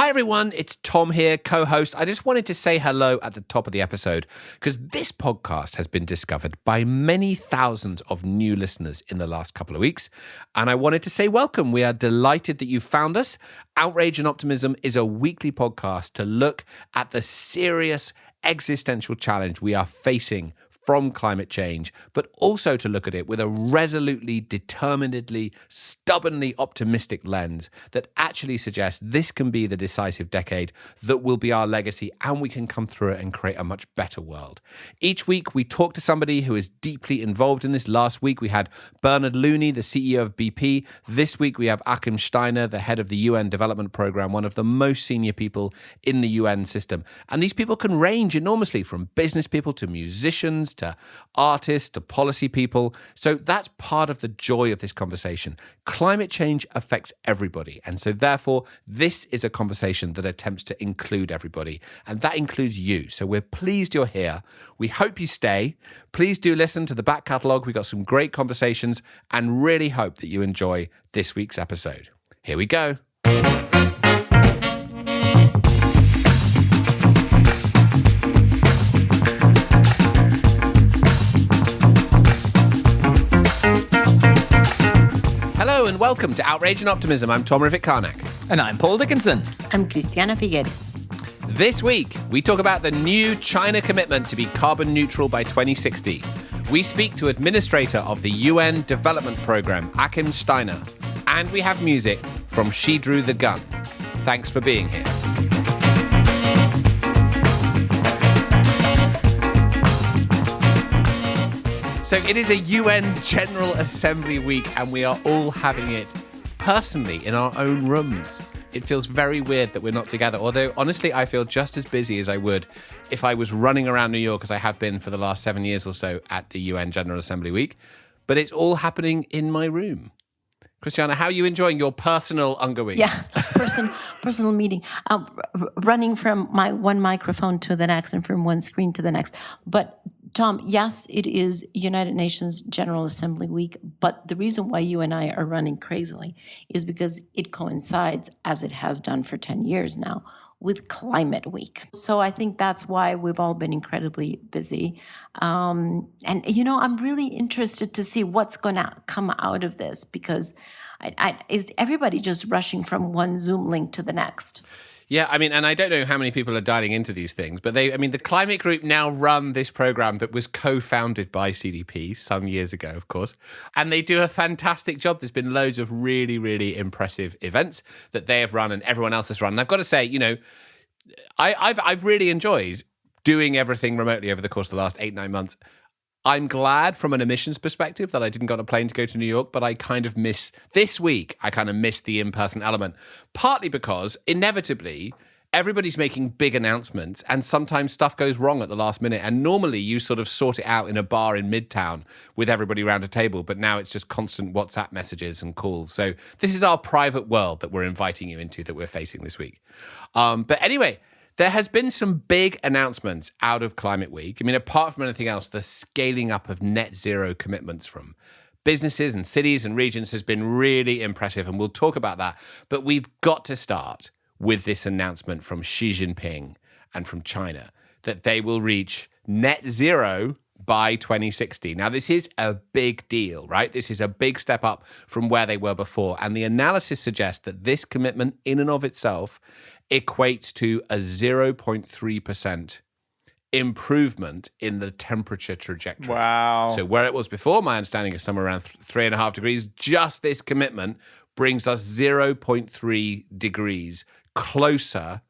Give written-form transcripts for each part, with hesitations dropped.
Hi everyone, it's Tom here, co-host. I just wanted to say hello at the top of the episode because this podcast has been discovered by many thousands of new listeners in the last couple of weeks. And I wanted to say welcome. We are delighted that you've found us. Outrage and Optimism is a weekly podcast to look at the serious existential challenge we are facing from climate change, but also to look at it with a resolutely, determinedly, stubbornly optimistic lens that actually suggests this can be the decisive decade that will be our legacy and we can come through it and create a much better world. Each week, we talk to somebody who is deeply involved in this. Last week, we had Bernard Looney, the CEO of BP. This week, we have Achim Steiner, the head of the UN Development Programme, one of the most senior people in the UN system. And these people can range enormously from business people to musicians, to artists, to policy people. So that's part of the joy of this conversation. Climate change affects everybody. And so therefore, this is a conversation that attempts to include everybody. And that includes you. So we're pleased you're here. We hope you stay. Please do listen to the back catalogue. We got some great conversations and really hope that you enjoy this week's episode. Here we go. Hello and welcome to Outrage and Optimism. I'm Tom Rivik-Karnak. And I'm Paul Dickinson. I'm Cristiana Figueres. This week, we talk about the new China commitment to be carbon neutral by 2060. We speak to administrator of the UN Development Programme, Achim Steiner. And we have music from She Drew the Gun. Thanks for being here. So it is a UN General Assembly week and we are all having it personally in our own rooms. It feels very weird that we're not together, although honestly I feel just as busy as I would if I was running around New York as I have been for the last 7 years or so at the UN General Assembly week. But it's all happening in my room. Christiana, how are you enjoying your personal Unger week? Yeah, personal meeting. Running from my one microphone to the next and from one screen to the next. But Tom, yes, it is United Nations General Assembly week, but the reason why you and I are running crazily is because it coincides, as it has done for 10 years now, with Climate Week. So I think that's why we've all been incredibly busy. And, you know, I'm really interested to see what's going to come out of this because is everybody just rushing from one Zoom link to the next? Yeah, I mean, and I don't know how many people are dialing into these things, but the Climate Group now run this program that was co-founded by CDP some years ago, of course, and they do a fantastic job. There's been loads of really, really impressive events that they have run and everyone else has run. And I've got to say, you know, I've really enjoyed doing everything remotely over the course of the last 8-9 months. I'm glad from an emissions perspective that I didn't get on a plane to go to New York, but I kind of miss this week. I kind of miss the in-person element, partly because inevitably everybody's making big announcements and sometimes stuff goes wrong at the last minute. And normally you sort of sort it out in a bar in Midtown with everybody around a table, but now it's just constant WhatsApp messages and calls. So this is our private world that we're inviting you into that we're facing this week. But anyway, there has been some big announcements out of Climate Week. I mean, apart from anything else, the scaling up of net zero commitments from businesses and cities and regions has been really impressive, and we'll talk about that. But we've got to start with this announcement from Xi Jinping and from China that they will reach net zero by 2060. Now, this is a big deal, right? This is a big step up from where they were before. And the analysis suggests that this commitment in and of itself equates to a 0.3% improvement in the temperature trajectory. Wow. So where it was before, my understanding is somewhere around 3.5 degrees, just this commitment brings us 0.3 degrees closer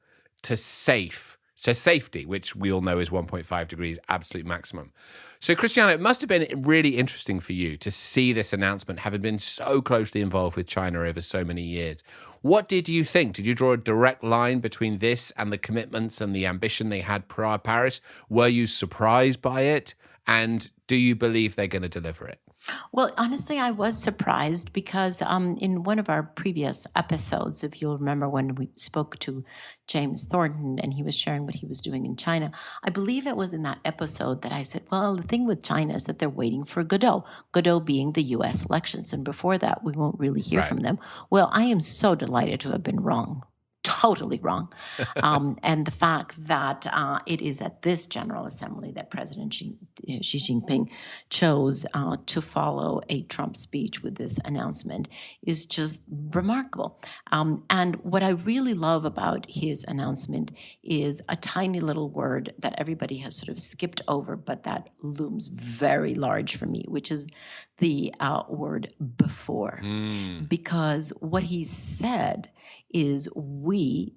to safety, which we all know is 1.5 degrees, absolute maximum. So, Christiana, it must have been really interesting for you to see this announcement, having been so closely involved with China over so many years. What did you think? Did you draw a direct line between this and the commitments and the ambition they had prior to Paris? Were you surprised by it? And do you believe they're going to deliver it? Well, honestly, I was surprised because in one of our previous episodes, if you'll remember when we spoke to James Thornton and he was sharing what he was doing in China, I believe it was in that episode that I said, well, the thing with China is that they're waiting for Godot being the U.S. elections. And before that, we won't really hear from them. Well, I am so delighted to have been wrong. totally wrong. And the fact that it is at this General Assembly that President Xi Jinping chose to follow a Trump speech with this announcement is just remarkable. And what I really love about his announcement is a tiny little word that everybody has sort of skipped over, but that looms very large for me, which is the word before. Because what he said is we,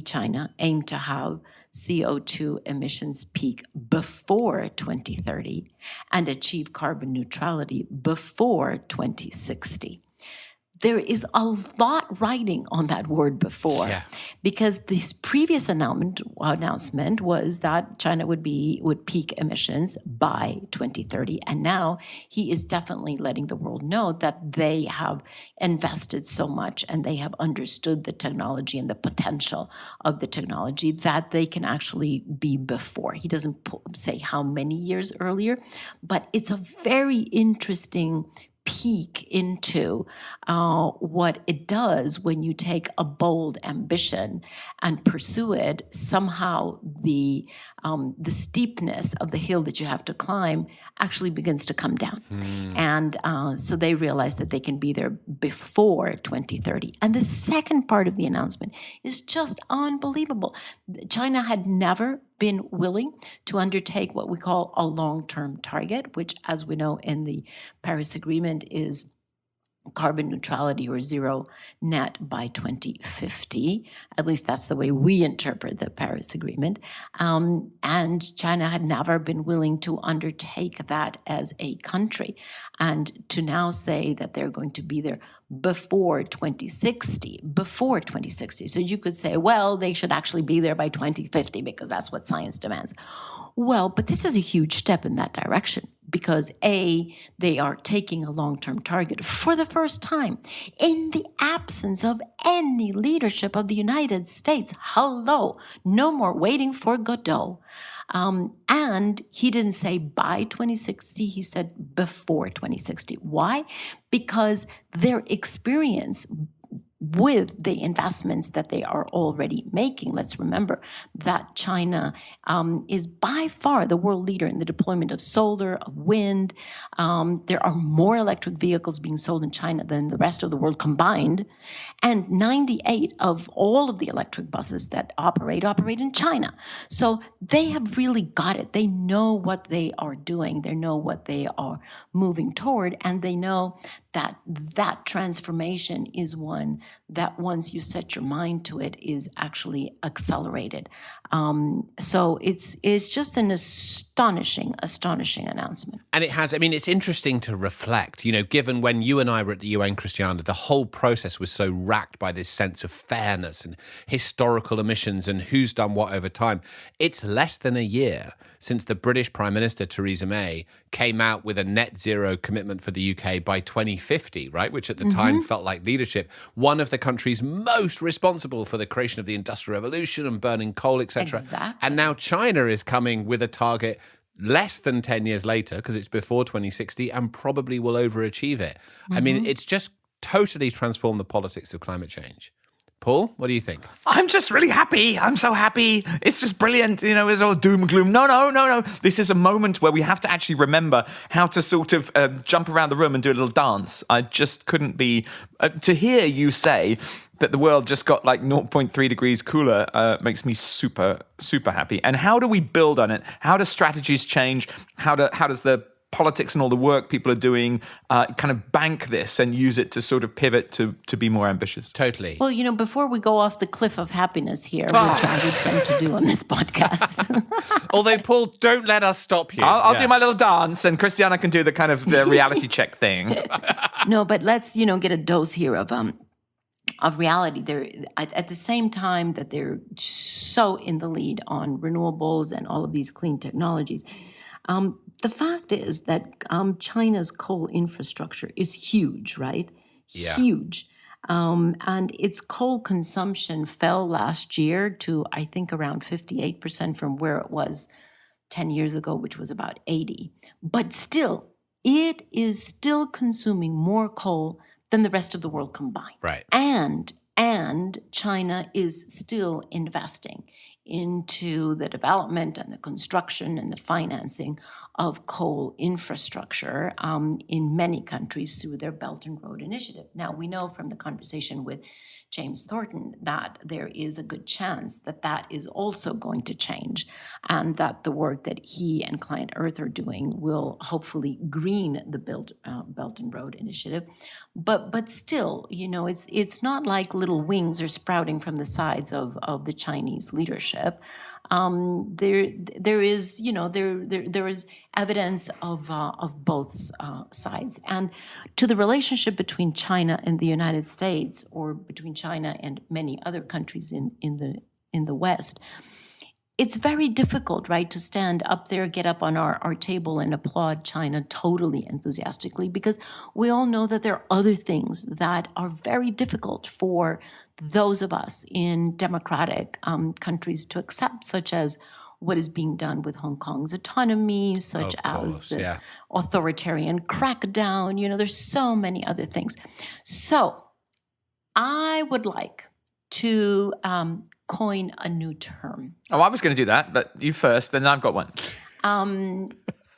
China, aim to have CO2 emissions peak before 2030 and achieve carbon neutrality before 2060. There is a lot riding on that word before, because this previous announcement was that China would peak emissions by 2030, and now he is definitely letting the world know that they have invested so much and they have understood the technology and the potential of the technology that they can actually be before. He doesn't say how many years earlier, but it's a very interesting peek into what it does when you take a bold ambition and pursue it. Somehow the steepness of the hill that you have to climb actually begins to come down. And so they realize that they can be there before 2030. And the second part of the announcement is just unbelievable. China had never been willing to undertake what we call a long-term target, which, as we know in the Paris Agreement, is carbon neutrality or zero net by 2050. At least that's the way we interpret the Paris Agreement. And China had never been willing to undertake that as a country. And to now say that they're going to be there before 2060. So you could say, well, they should actually be there by 2050 because that's what science demands. Well, but this is a huge step in that direction, because A, they are taking a long-term target for the first time in the absence of any leadership of the United States. Hello, no more waiting for Godot. And he didn't say by 2060, he said before 2060. Why? Because their experience with the investments that they are already making. Let's remember that China is by far the world leader in the deployment of solar, of wind. There are more electric vehicles being sold in China than the rest of the world combined. And 98 of all of the electric buses that operate in China. So they have really got it. They know what they are doing. They know what they are moving toward. And they know that that transformation is one that once you set your mind to it is actually accelerated. So it's just an astonishing announcement. And it has, I mean, it's interesting to reflect, given when you and I were at the UN, Christiana, the whole process was so racked by this sense of fairness and historical emissions and who's done what over time. It's less than a year since the British Prime Minister, Theresa May, came out with a net zero commitment for the UK by 2050, right? Which at the time felt like leadership. One of the countries most responsible for the creation of the Industrial Revolution and burning coal, etc. Exactly. And now China is coming with a target less than 10 years later, because it's before 2060, and probably will overachieve it. I mean, it's just totally transformed the politics of climate change. Paul, what do you think? I'm just really happy. I'm so happy. It's just brilliant. It's all doom and gloom. No. This is a moment where we have to actually remember how to sort of jump around the room and do a little dance. I just couldn't be... to hear you say that the world just got like 0.3 degrees cooler makes me super, super happy. And how do we build on it? How do strategies change? How does the politics and all the work people are doing kind of bank this and use it to sort of pivot to be more ambitious? Totally. Well, before we go off the cliff of happiness here, which I would tend to do on this podcast. Although, Paul, don't let us stop you. I'll do my little dance, and Christiana can do the reality check thing. No, but let's, get a dose here of reality. They're at the same time that they're so in the lead on renewables and all of these clean technologies. The fact is that China's coal infrastructure is huge, right? Yeah. Huge. And its coal consumption fell last year to, I think, around 58% from where it was 10 years ago, which was about 80. But still, it is still consuming more coal than the rest of the world combined. Right. And China is still investing into the development and the construction and the financing of coal infrastructure in many countries through their Belt and Road Initiative. Now, we know from the conversation with James Thornton that there is a good chance that that is also going to change, and that the work that he and Client Earth are doing will hopefully green the Belt and Road Initiative. But still, it's not like little wings are sprouting from the sides of the Chinese leadership. There is evidence of both sides, and to the relationship between China and the United States, or between China and many other countries in the West. It's very difficult, right, to stand up there, get up on our table and applaud China totally enthusiastically, because we all know that there are other things that are very difficult for those of us in democratic countries to accept, such as what is being done with Hong Kong's autonomy, such as the authoritarian crackdown. There's so many other things. So I would like to coin a new term. Oh, I was going to do that, but you first, then I've got one.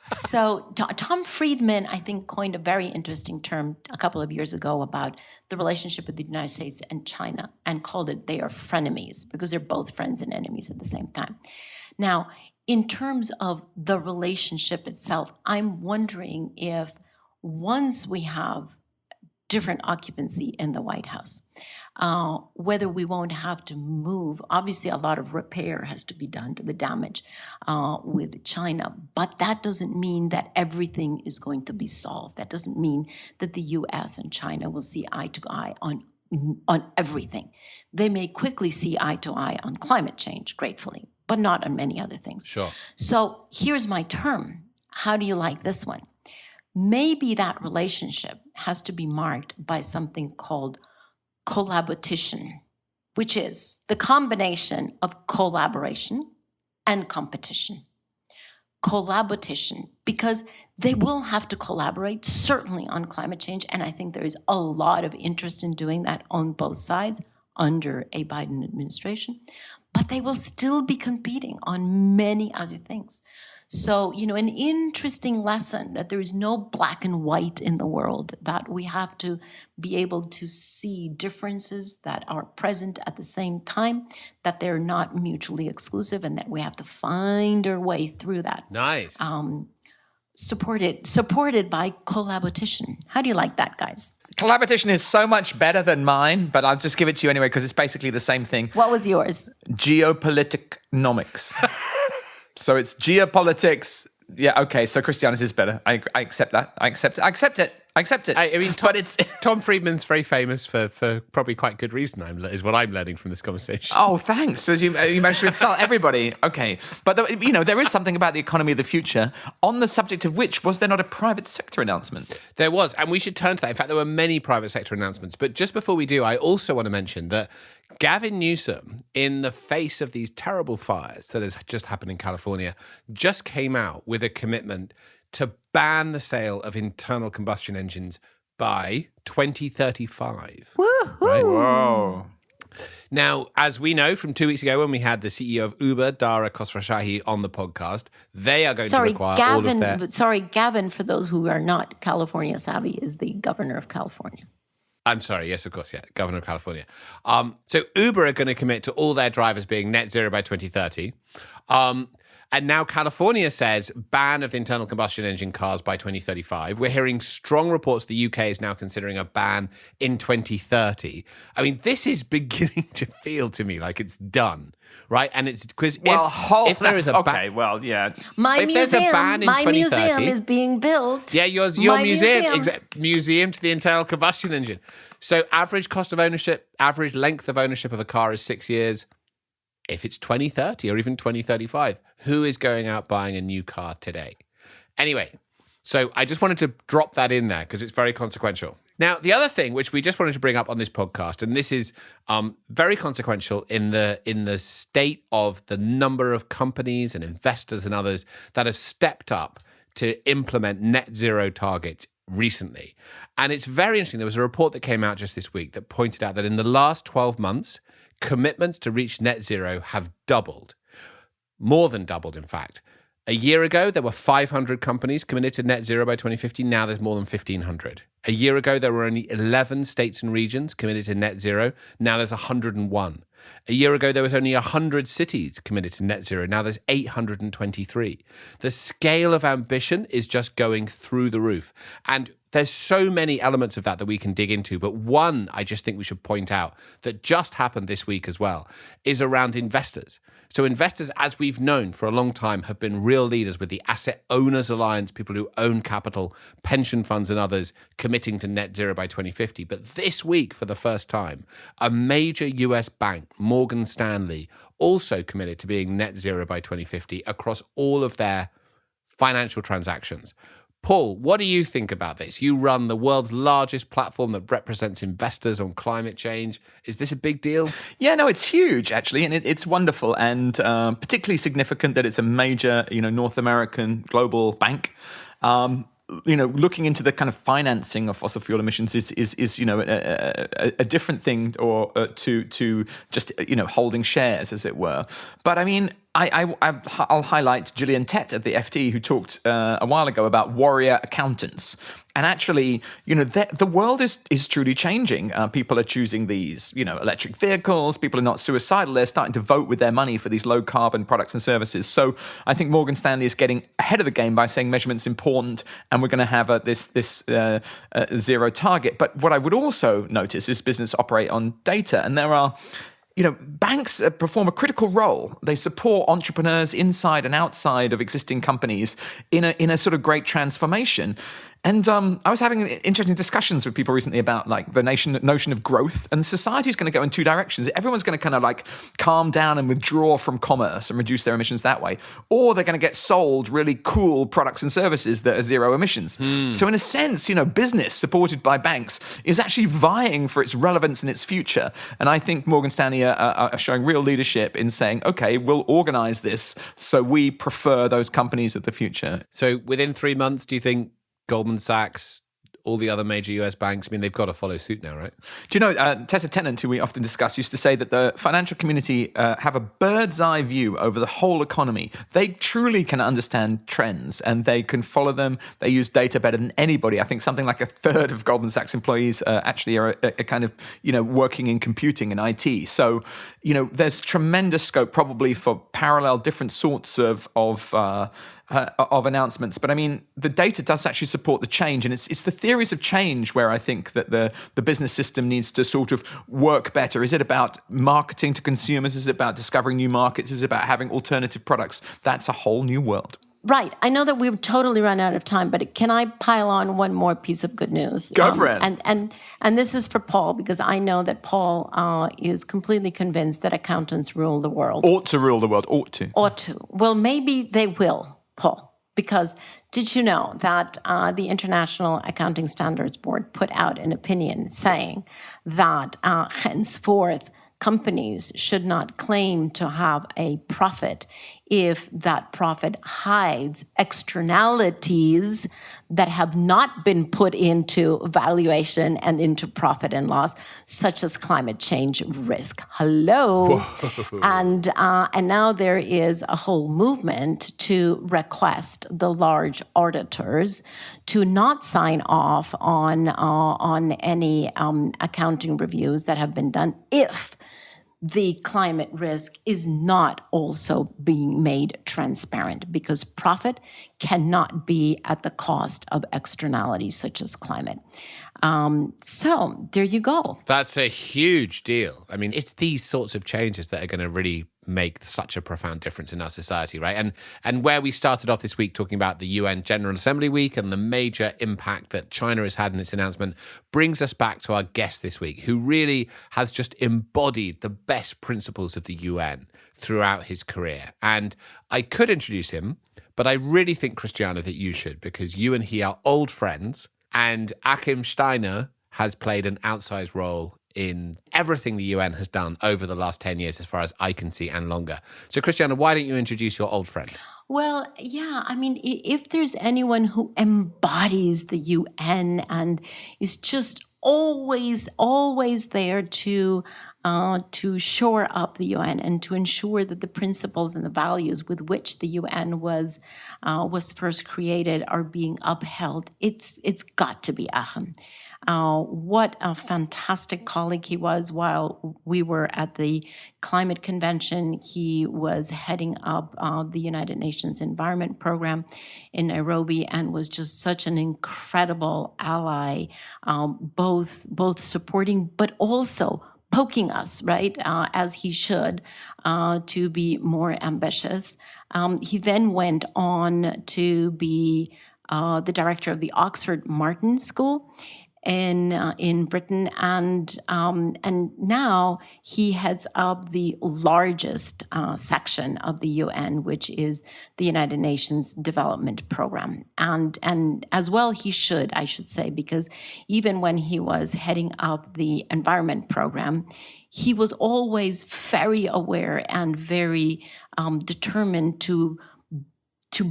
So Tom Friedman, I think, coined a very interesting term a couple of years ago about the relationship with the United States and China, and called it they are frenemies, because they're both friends and enemies at the same time. Now, in terms of the relationship itself, I'm wondering if once we have different occupancy in the White House, whether we won't have to move. Obviously, a lot of repair has to be done to the damage with China, but that doesn't mean that everything is going to be solved. That doesn't mean that the U.S. and China will see eye to eye on everything. They may quickly see eye to eye on climate change, gratefully, but not on many other things. Sure. So here's my term. How do you like this one? Maybe that relationship has to be marked by something called collaboration, which is the combination of collaboration and competition. Collaboration, because they will have to collaborate, certainly on climate change, and I think there is a lot of interest in doing that on both sides under a Biden administration, but they will still be competing on many other things. So, an interesting lesson that there is no black and white in the world, that we have to be able to see differences that are present at the same time, that they're not mutually exclusive, and that we have to find our way through that. Nice. Supported by collaboration. How do you like that, guys? Collaboration is so much better than mine, but I'll just give it to you anyway because it's basically the same thing. What was yours? Geopoliticonomics. So it's geopolitics. Yeah, okay. So Christiana's is better. I accept that. I accept it. I mean, Tom Friedman's very famous for probably quite good reason, is what I'm learning from this conversation. Oh, thanks. So you managed to insult everybody. Okay. But, there is something about the economy of the future, on the subject of which, was there not a private sector announcement? There was, and we should turn to that. In fact, there were many private sector announcements. But just before we do, I also want to mention that Gavin Newsom, in the face of these terrible fires that has just happened in California, just came out with a commitment to ban the sale of internal combustion engines by 2035. Woohoo! Right? Whoa. Now, as we know from 2 weeks ago when we had the CEO of Uber, Dara Khosrowshahi, on the podcast, they are going to require all of their... Sorry, Gavin, for those who are not California savvy, is the governor of California. I'm sorry, yes, of course, yeah, Governor of California. So Uber are going to commit to all their drivers being net zero by 2030. And now California says ban of the internal combustion engine cars by 2035. We're hearing strong reports the UK is now considering a ban in 2030. I mean, this is beginning to feel to me like it's done, right? And it's because if there is a ban... Okay, well, yeah. My museum is being built. Yeah, your museum to the internal combustion engine. So average cost of ownership, average length of ownership of a car is 6 years. If it's 2030 or even 2035, who is going out buying a new car today? Anyway, so I just wanted to drop that in there because it's very consequential. Now, the other thing which we just wanted to bring up on this podcast, and this is very consequential in the state of the number of companies and investors and others that have stepped up to implement net zero targets recently. And it's very interesting. There was a report that came out just this week that pointed out that in the last 12 months, commitments to reach net zero have doubled. More than doubled, in fact. A year ago, there were 500 companies committed to net zero by 2050. Now there's more than 1,500. A year ago, there were only 11 states and regions committed to net zero. Now there's 101. A year ago, there was only 100 cities committed to net zero. Now there's 823. The scale of ambition is just going through the roof. And there's so many elements of that we can dig into. But one I just think we should point out that just happened this week as well is around investors. So investors, as we've known for a long time, have been real leaders with the Asset Owners Alliance, people who own capital, pension funds and others committing to net zero by 2050. But this week, for the first time, a major US bank, Morgan Stanley, also committed to being net zero by 2050 across all of their financial transactions. Paul, what do you think about this? You run the world's largest platform that represents investors on climate change. Is this a big deal? Yeah, no, it's huge, actually, and it's wonderful, and particularly significant that it's a major, North American global bank. Looking into the kind of financing of fossil fuel emissions is a different thing to just holding shares, as it were. But I mean, I'll highlight Gillian Tett at the FT, who talked a while ago about warrior accountants. And actually, the world is truly changing. People are choosing these, electric vehicles. People are not suicidal. They're starting to vote with their money for these low carbon products and services. So I think Morgan Stanley is getting ahead of the game by saying measurement's important, and we're going to have this zero target. But what I would also notice is business operate on data, and there are. Banks perform a critical role. They support entrepreneurs inside and outside of existing companies in a sort of great transformation. And I was having interesting discussions with people recently about like the notion of growth, and society is going to go in two directions. Everyone's going to kind of like calm down and withdraw from commerce and reduce their emissions that way, or they're going to get sold really cool products and services that are zero emissions. So in a sense, business supported by banks is actually vying for its relevance and its future. And I think Morgan Stanley are showing real leadership in saying, okay, we'll organize this so we prefer those companies of the future. So within 3 months, do you think Goldman Sachs, all the other major US banks, I mean, they've got to follow suit now, right? Do you know, Tessa Tennant, who we often discuss, used to say that the financial community have a bird's eye view over the whole economy. They truly can understand trends and they can follow them. They use data better than anybody. I think something like a third of Goldman Sachs employees actually are a kind of, working in computing and IT. So, there's tremendous scope probably for parallel different sorts of announcements. But I mean, the data does actually support the change. And it's the theories of change where I think that the business system needs to sort of work better. Is it about marketing to consumers? Is it about discovering new markets? Is it about having alternative products? That's a whole new world. Right. I know that we've totally run out of time, but can I pile on one more piece of good news? Go for it. And this is for Paul, because I know that Paul is completely convinced that accountants rule the world. Ought to rule the world. Ought to. Ought to. Well, maybe they will, Paul, because did you know that the International Accounting Standards Board put out an opinion saying that henceforth companies should not claim to have a profit if that profit hides externalities that have not been put into valuation and into profit and loss, such as climate change risk. Hello. Whoa. And now there is a whole movement to request the large auditors to not sign off on any accounting reviews that have been done if the climate risk is not also being made transparent, because profit cannot be at the cost of externalities such as climate. So there you go. That's a huge deal. I mean, it's these sorts of changes that are going to really make such a profound difference in our society, right? And where we started off this week talking about the UN General Assembly Week and the major impact that China has had in its announcement brings us back to our guest this week, who really has just embodied the best principles of the UN throughout his career. And I could introduce him, but I really think, Christiana, that you should, because you and he are old friends, and Achim Steiner has played an outsized role in everything the UN has done over the last 10 years, as far as I can see, and longer. So, Christiana, why don't you introduce your old friend? Well, yeah, I mean, if there's anyone who embodies the UN and is just always there to shore up the UN and to ensure that the principles and the values with which the UN was first created are being upheld, it's got to be Achim. What a fantastic colleague he was while we were at the climate convention. He was heading up the United Nations Environment Program in Nairobi and was just such an incredible ally, both supporting but also poking us, right, as he should, to be more ambitious. He then went on to be the director of the Oxford Martin School in Britain, and now he heads up the largest section of the UN, which is the United Nations Development Program, and as well he should, I should say, because even when he was heading up the Environment Program, he was always very aware and very determined to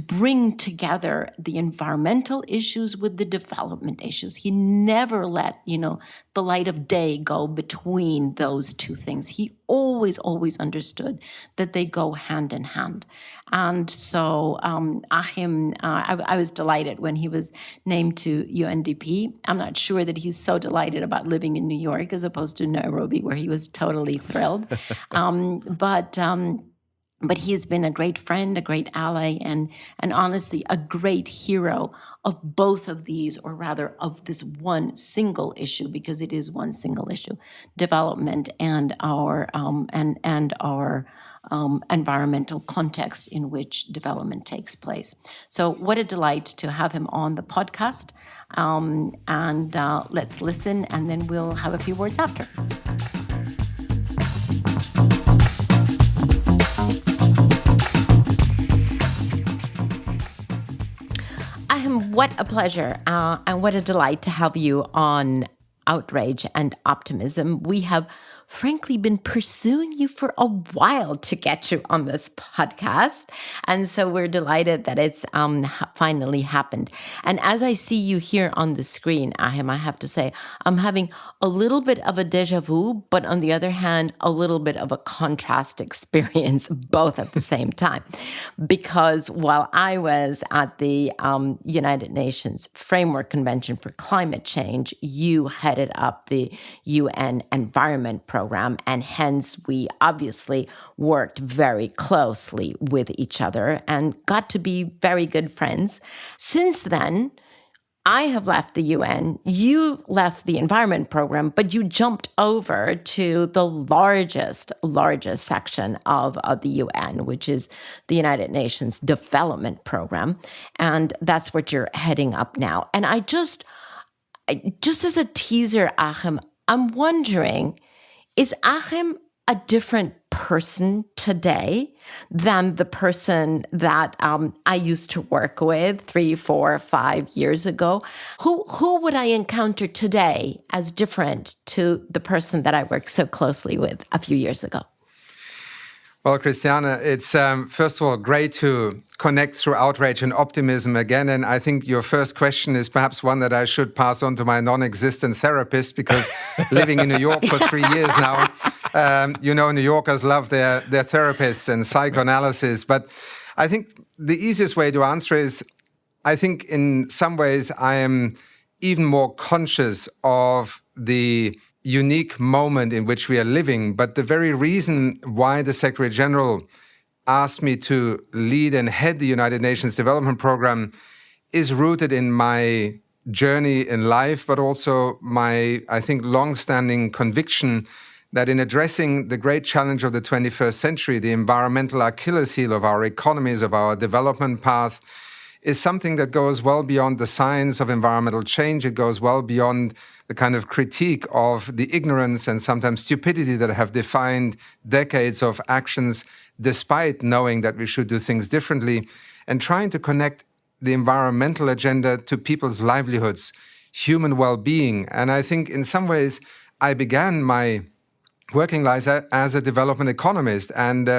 bring together the environmental issues with the development issues. He never let, the light of day go between those two things. He always understood that they go hand in hand. And so Achim, I was delighted when he was named to UNDP. I'm not sure that he's so delighted about living in New York as opposed to Nairobi, where he was totally thrilled. But he has been a great friend, a great ally, and honestly, a great hero of both of these, or rather of this one single issue, because it is one single issue: development and our environmental context in which development takes place. So, what a delight to have him on the podcast. And let's listen, and then we'll have a few words after. What a pleasure and what a delight to have you on Outrage and Optimism. We have frankly been pursuing you for a while to get you on this podcast. And so we're delighted that it's finally happened. And as I see you here on the screen, Achim, I have to say, I'm having a little bit of a deja vu, but on the other hand, a little bit of a contrast experience, both at the same time. Because while I was at the United Nations Framework Convention for Climate Change, you headed up the UN Environment Program, and hence we obviously worked very closely with each other and got to be very good friends. Since then, I have left the UN, you left the Environment Program, but you jumped over to the largest section of the UN, which is the United Nations Development Program. And that's what you're heading up now. And I just as a teaser, Achim, I'm wondering, is Achim a different person today than the person that I used to work with 3, 4, 5 years ago? Who would I encounter today as different to the person that I worked so closely with a few years ago? Well, Christiane, it's first of all great to connect through Outrage and Optimism again. And I think your first question is perhaps one that I should pass on to my non-existent therapist, because living in New York for 3 years now, New Yorkers love their therapists and psychoanalysis. But I think the easiest way to answer is, I think in some ways I am even more conscious of the unique moment in which we are living. But the very reason why the Secretary General asked me to lead and head the United Nations Development Program is rooted in my journey in life, but also my, I think, long-standing conviction that in addressing the great challenge of the 21st century, the environmental Achilles heel of our economies, of our development path, is something that goes well beyond the science of environmental change. It goes well beyond the kind of critique of the ignorance and sometimes stupidity that have defined decades of actions, despite knowing that we should do things differently, and trying to connect the environmental agenda to people's livelihoods, human well-being. And I think in some ways, I began my working life as a development economist. And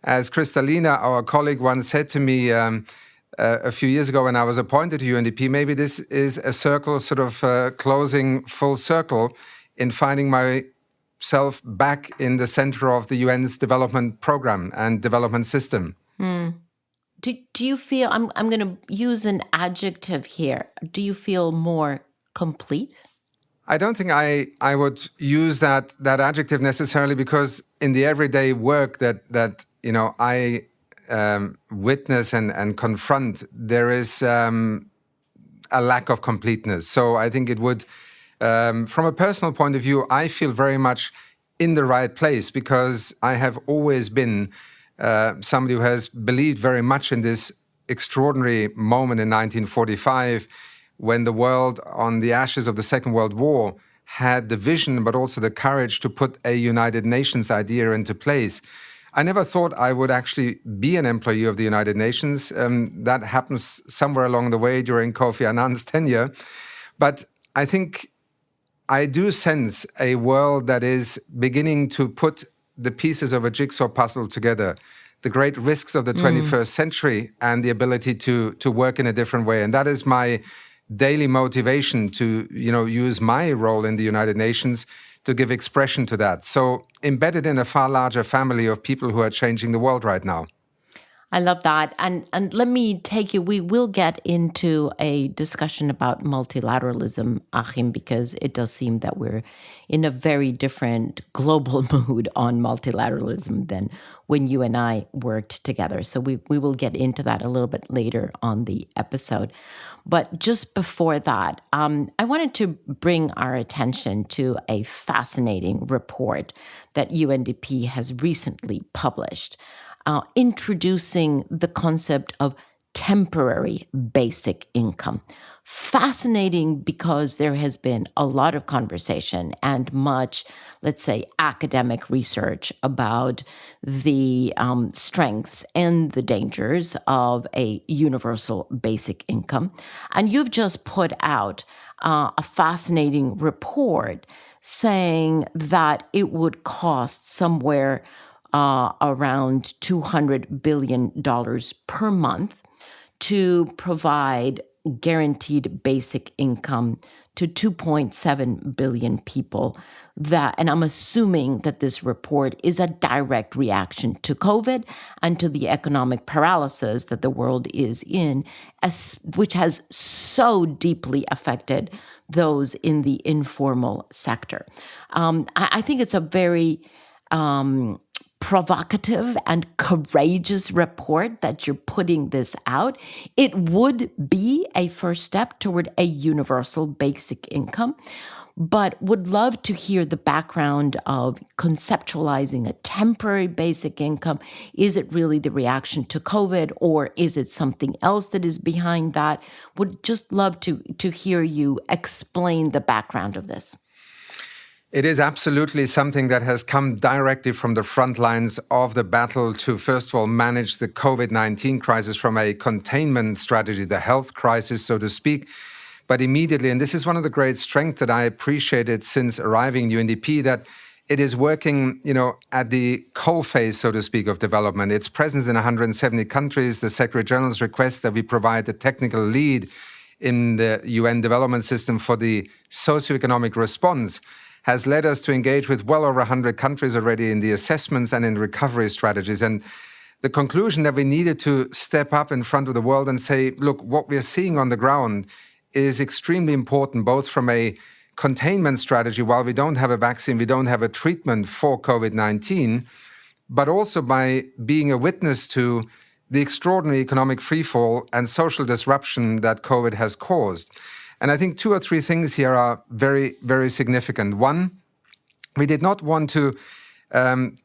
As Kristalina, our colleague, once said to me a few years ago when I was appointed to UNDP, maybe this is a circle sort of closing full circle in finding myself back in the center of the UN's development program and development system. Do you feel, I'm going to use an adjective here, do you feel more complete? I don't think I would use that adjective necessarily, because in the everyday work that I witness and confront, there is a lack of completeness. So I think it would, from a personal point of view, I feel very much in the right place, because I have always been somebody who has believed very much in this extraordinary moment in 1945, when the world, on the ashes of the Second World War, had the vision but also the courage to put a United Nations idea into place. I never thought I would actually be an employee of the United Nations. That happens somewhere along the way during Kofi Annan's tenure. But I think I do sense a world that is beginning to put the pieces of a jigsaw puzzle together, the great risks of the 21st century and the ability to work in a different way. And that is my daily motivation to, use my role in the United Nations to give expression to that. So embedded in a far larger family of people who are changing the world right now. I love that. And let me take you, we will get into a discussion about multilateralism, Achim, because it does seem that we're in a very different global mood on multilateralism than when you and I worked together. So we will get into that a little bit later on the episode. But just before that, I wanted to bring our attention to a fascinating report that UNDP has recently published, introducing the concept of temporary basic income. Fascinating, because there has been a lot of conversation and much, let's say, academic research about the strengths and the dangers of a universal basic income. And you've just put out a fascinating report saying that it would cost somewhere around $200 billion per month to provide guaranteed basic income to 2.7 billion people. And I'm assuming that this report is a direct reaction to COVID and to the economic paralysis that the world is in, which has so deeply affected those in the informal sector. I think it's a very provocative and courageous report that you're putting this out. It would be a first step toward a universal basic income, but would love to hear the background of conceptualizing a temporary basic income. Is it really the reaction to COVID, or is it something else that is behind that? Would just love to hear you explain the background of this. It is absolutely something that has come directly from the front lines of the battle to, first of all, manage the COVID-19 crisis from a containment strategy, the health crisis, so to speak. But immediately, and this is one of the great strengths that I appreciated since arriving in UNDP, that it is working, at the coalface, so to speak, of development. Its presence in 170 countries, the Secretary General's request that we provide the technical lead in the UN development system for the socioeconomic response has led us to engage with well over 100 countries already in the assessments and in recovery strategies. And the conclusion that we needed to step up in front of the world and say, look, what we're seeing on the ground is extremely important, both from a containment strategy, while we don't have a vaccine, we don't have a treatment for COVID-19, but also by being a witness to the extraordinary economic freefall and social disruption that COVID has caused. And I think two or three things here are very, very significant. One, we did not want to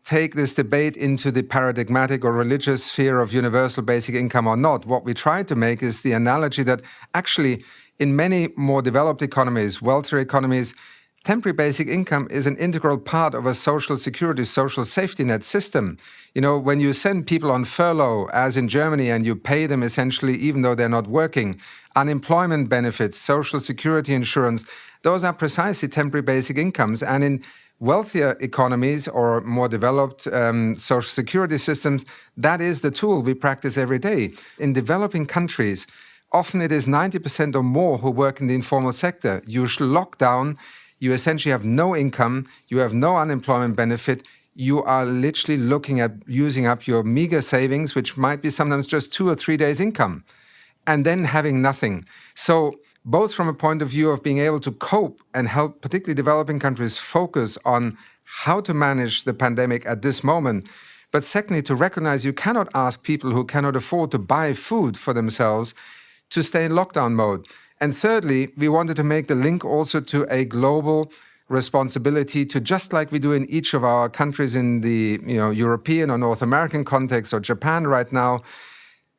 take this debate into the paradigmatic or religious sphere of universal basic income or not. What we tried to make is the analogy that actually in many more developed economies, wealthier economies, temporary basic income is an integral part of a social security, social safety net system. When you send people on furlough, as in Germany, and you pay them essentially even though they're not working, unemployment benefits, social security insurance, those are precisely temporary basic incomes. And in wealthier economies or more developed social security systems, that is the tool we practice every day. In developing countries, often it is 90% or more who work in the informal sector. You lock down, you essentially have no income, you have no unemployment benefit, you are literally looking at using up your meager savings, which might be sometimes just 2 or 3 days' income, and then having nothing. So both from a point of view of being able to cope and help particularly developing countries focus on how to manage the pandemic at this moment, but secondly, to recognize you cannot ask people who cannot afford to buy food for themselves to stay in lockdown mode. And thirdly, we wanted to make the link also to a global responsibility to, just like we do in each of our countries in the European or North American context or Japan right now,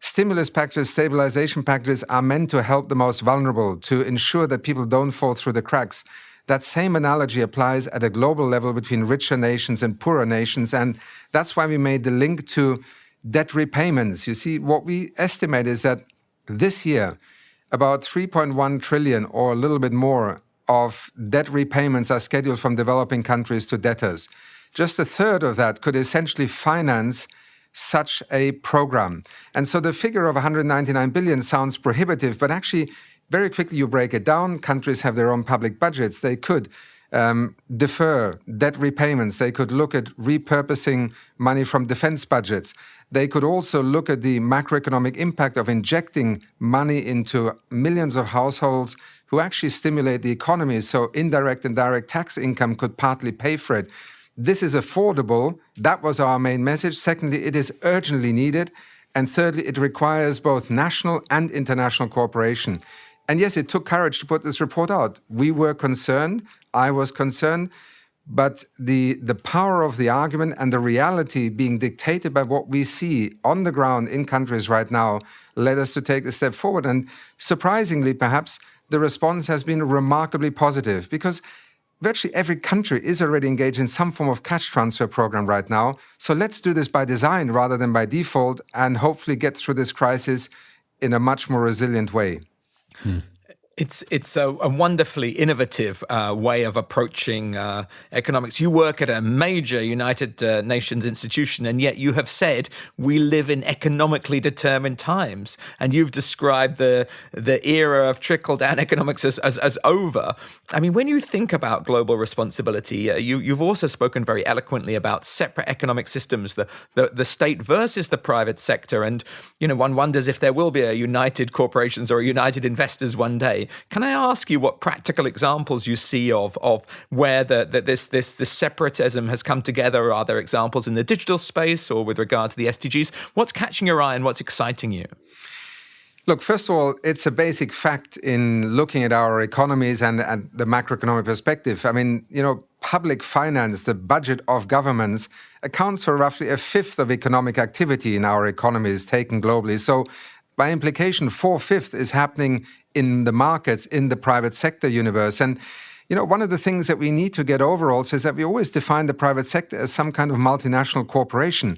stimulus packages, stabilization packages are meant to help the most vulnerable, to ensure that people don't fall through the cracks. That same analogy applies at a global level between richer nations and poorer nations. And that's why we made the link to debt repayments. You see, what we estimate is that this year, about 3.1 trillion or a little bit more of debt repayments are scheduled from developing countries to debtors. Just a third of that could essentially finance such a program. And so the figure of 199 billion sounds prohibitive, but actually very quickly you break it down. Countries have their own public budgets. They could defer debt repayments. They could look at repurposing money from defense budgets. They could also look at the macroeconomic impact of injecting money into millions of households who actually stimulate the economy. So indirect and direct tax income could partly pay for it. This is affordable. That was our main message. Secondly, it is urgently needed. And thirdly, it requires both national and international cooperation. And yes, it took courage to put this report out. We were concerned. I was concerned. But the power of the argument and the reality being dictated by what we see on the ground in countries right now led us to take a step forward. And surprisingly, perhaps, the response has been remarkably positive because virtually every country is already engaged in some form of cash transfer program right now. So let's do this by design rather than by default and hopefully get through this crisis in a much more resilient way. It's a wonderfully innovative way of approaching economics. You work at a major United Nations institution, and yet you have said we live in economically determined times. And you've described the era of trickle-down economics as over. I mean, when you think about global responsibility, you've also spoken very eloquently about separate economic systems, the state versus the private sector. And, one wonders if there will be a united corporations or a united investors one day. Can I ask you what practical examples you see of where this separatism has come together? Are there examples in the digital space or with regard to the SDGs? What's catching your eye and what's exciting you? Look, first of all, it's a basic fact in looking at our economies and the macroeconomic perspective. I mean, public finance, the budget of governments, accounts for roughly a fifth of economic activity in our economies taken globally. So by implication, 4/5 is happening in the markets, in the private sector universe. And, one of the things that we need to get over also is that we always define the private sector as some kind of multinational corporation.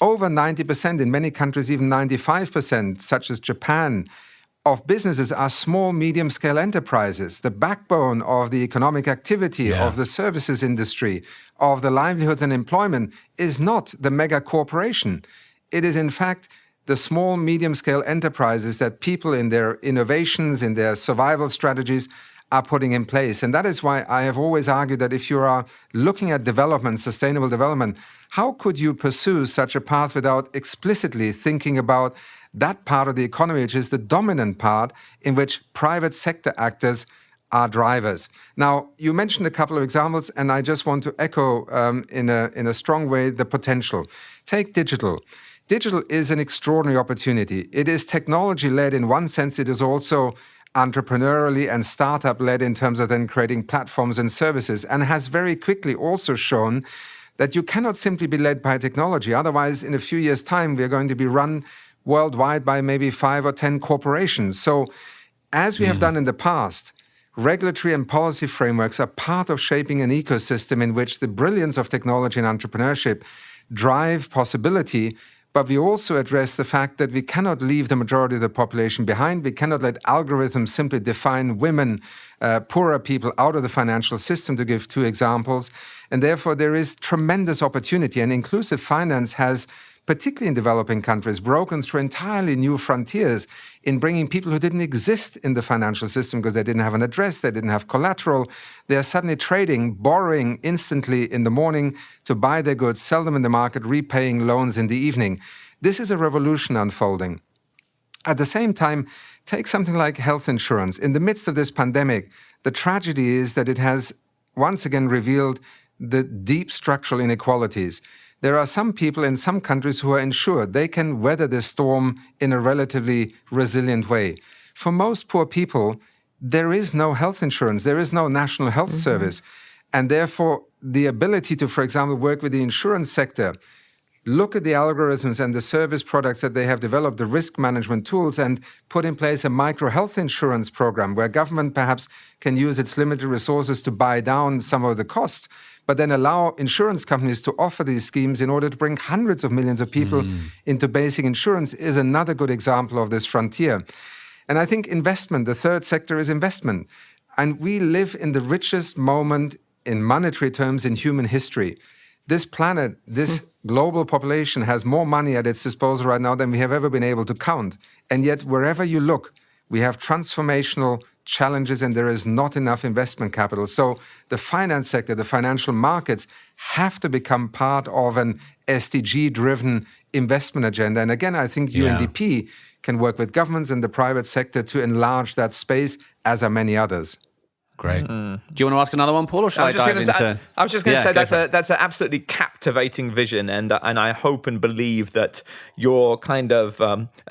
Over 90%, in many countries, even 95%, such as Japan, of businesses are small, medium-scale enterprises. The backbone of the economic activity, of the services industry, of the livelihoods and employment is not the mega corporation. It is, in fact, the small, medium-scale enterprises that people in their innovations, in their survival strategies are putting in place. And that is why I have always argued that if you are looking at development, sustainable development, how could you pursue such a path without explicitly thinking about that part of the economy, which is the dominant part in which private sector actors are drivers? Now, you mentioned a couple of examples, and I just want to echo in a strong way the potential. Take digital. Digital is an extraordinary opportunity. It is technology-led in one sense. It is also entrepreneurially and startup-led in terms of then creating platforms and services, and has very quickly also shown that you cannot simply be led by technology. Otherwise, in a few years' time, we're going to be run worldwide by maybe 5 or 10 corporations. So as we have done in the past, regulatory and policy frameworks are part of shaping an ecosystem in which the brilliance of technology and entrepreneurship drive possibility, but we also address the fact that we cannot leave the majority of the population behind. We cannot let algorithms simply define women, poorer people out of the financial system, to give two examples. And therefore, there is tremendous opportunity. And inclusive finance has, particularly in developing countries, broken through entirely new frontiers in bringing people who didn't exist in the financial system because they didn't have an address, they didn't have collateral. They are suddenly trading, borrowing instantly in the morning to buy their goods, sell them in the market, repaying loans in the evening. This is a revolution unfolding. At the same time, take something like health insurance. In the midst of this pandemic, the tragedy is that it has once again revealed the deep structural inequalities. There are some people in some countries who are insured. They can weather this storm in a relatively resilient way. For most poor people, there is no health insurance. There is no national health service. And therefore, the ability to, for example, work with the insurance sector, look at the algorithms and the service products that they have developed, the risk management tools, and put in place a micro health insurance program where government perhaps can use its limited resources to buy down some of the costs, but then allow insurance companies to offer these schemes in order to bring hundreds of millions of people into basic insurance, is another good example of this frontier. And I think investment, the third sector is investment. And we live in the richest moment in monetary terms in human history. This planet, this global population has more money at its disposal right now than we have ever been able to count. And yet, wherever you look, we have transformational challenges and there is not enough investment capital. So the finance sector, the financial markets have to become part of an SDG-driven investment agenda. And again, I think UNDP can work with governments and the private sector to enlarge that space, as are many others. Great. Do you want to ask another one, Paul, or shall I dive into... I was just going to say that's an absolutely captivating vision, and I hope and believe that your kind of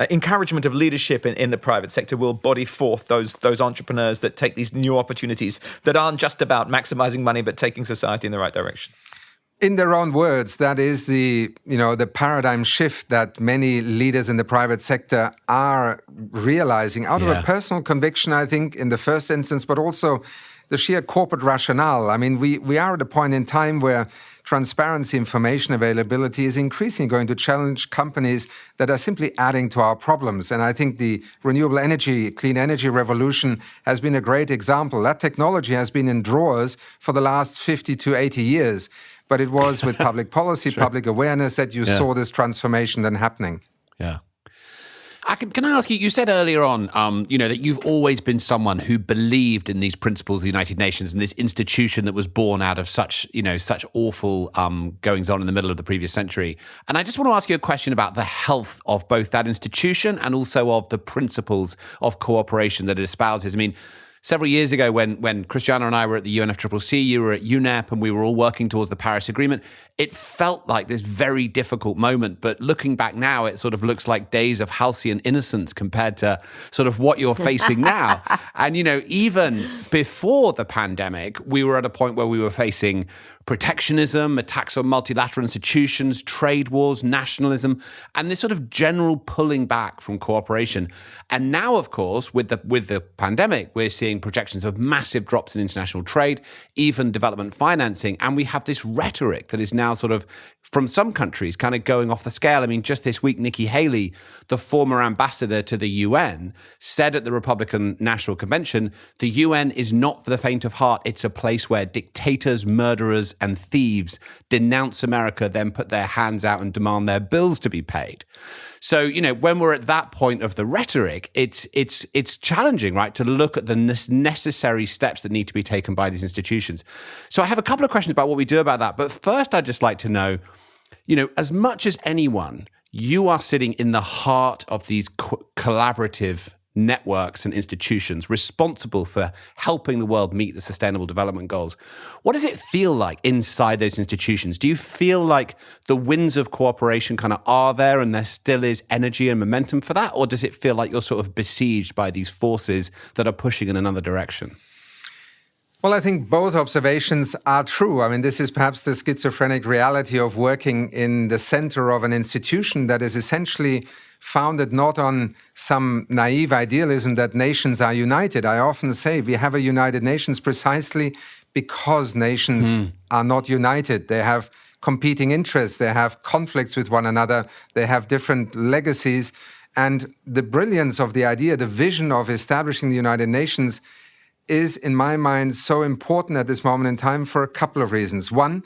encouragement of leadership in the private sector will body forth those entrepreneurs that take these new opportunities that aren't just about maximizing money, but taking society in the right direction. In their own words, that is the paradigm shift that many leaders in the private sector are realizing out of a personal conviction, I think, in the first instance, but also the sheer corporate rationale. I mean, we are at a point in time where transparency, information availability is increasingly going to challenge companies that are simply adding to our problems. And I think the renewable energy, clean energy revolution has been a great example. That technology has been in drawers for the last 50 to 80 years. But it was with public policy, public awareness that you saw this transformation then happening. Yeah. Can I ask you, you said earlier on, that you've always been someone who believed in these principles of the United Nations and this institution that was born out of such awful goings on in the middle of the previous century. And I just want to ask you a question about the health of both that institution and also of the principles of cooperation that it espouses. I mean, several years ago, when Christiana and I were at the UNFCCC, you were at UNEP, and we were all working towards the Paris Agreement, it felt like this very difficult moment. But looking back now, it sort of looks like days of halcyon innocence compared to sort of what you're facing now. And, even before the pandemic, we were at a point where we were facing protectionism, attacks on multilateral institutions, trade wars, nationalism, and this sort of general pulling back from cooperation. And now, of course, with the pandemic, we're seeing projections of massive drops in international trade, even development financing, and we have this rhetoric that is now sort of, from some countries, kind of going off the scale. I mean, just this week, Nikki Haley, the former ambassador to the UN, said at the Republican National Convention, the UN is not for the faint of heart. It's a place where dictators, murderers, and thieves denounce America, then put their hands out and demand their bills to be paid. So, when we're at that point of the rhetoric, it's challenging, right, to look at the necessary steps that need to be taken by these institutions. So I have a couple of questions about what we do about that. But first, I'd just like to know, as much as anyone, you are sitting in the heart of these collaborative networks and institutions responsible for helping the world meet the Sustainable Development Goals. What does it feel like inside those institutions? Do you feel like the winds of cooperation kind of are there and there still is energy and momentum for that? Or does it feel like you're sort of besieged by these forces that are pushing in another direction? Well, I think both observations are true. I mean, this is perhaps the schizophrenic reality of working in the center of an institution that is essentially founded not on some naive idealism that nations are united. I often say we have a United Nations precisely because nations are not united. They have competing interests, they have conflicts with one another, they have different legacies. And the brilliance of the idea, the vision of establishing the United Nations is, in my mind, so important at this moment in time for a couple of reasons. One,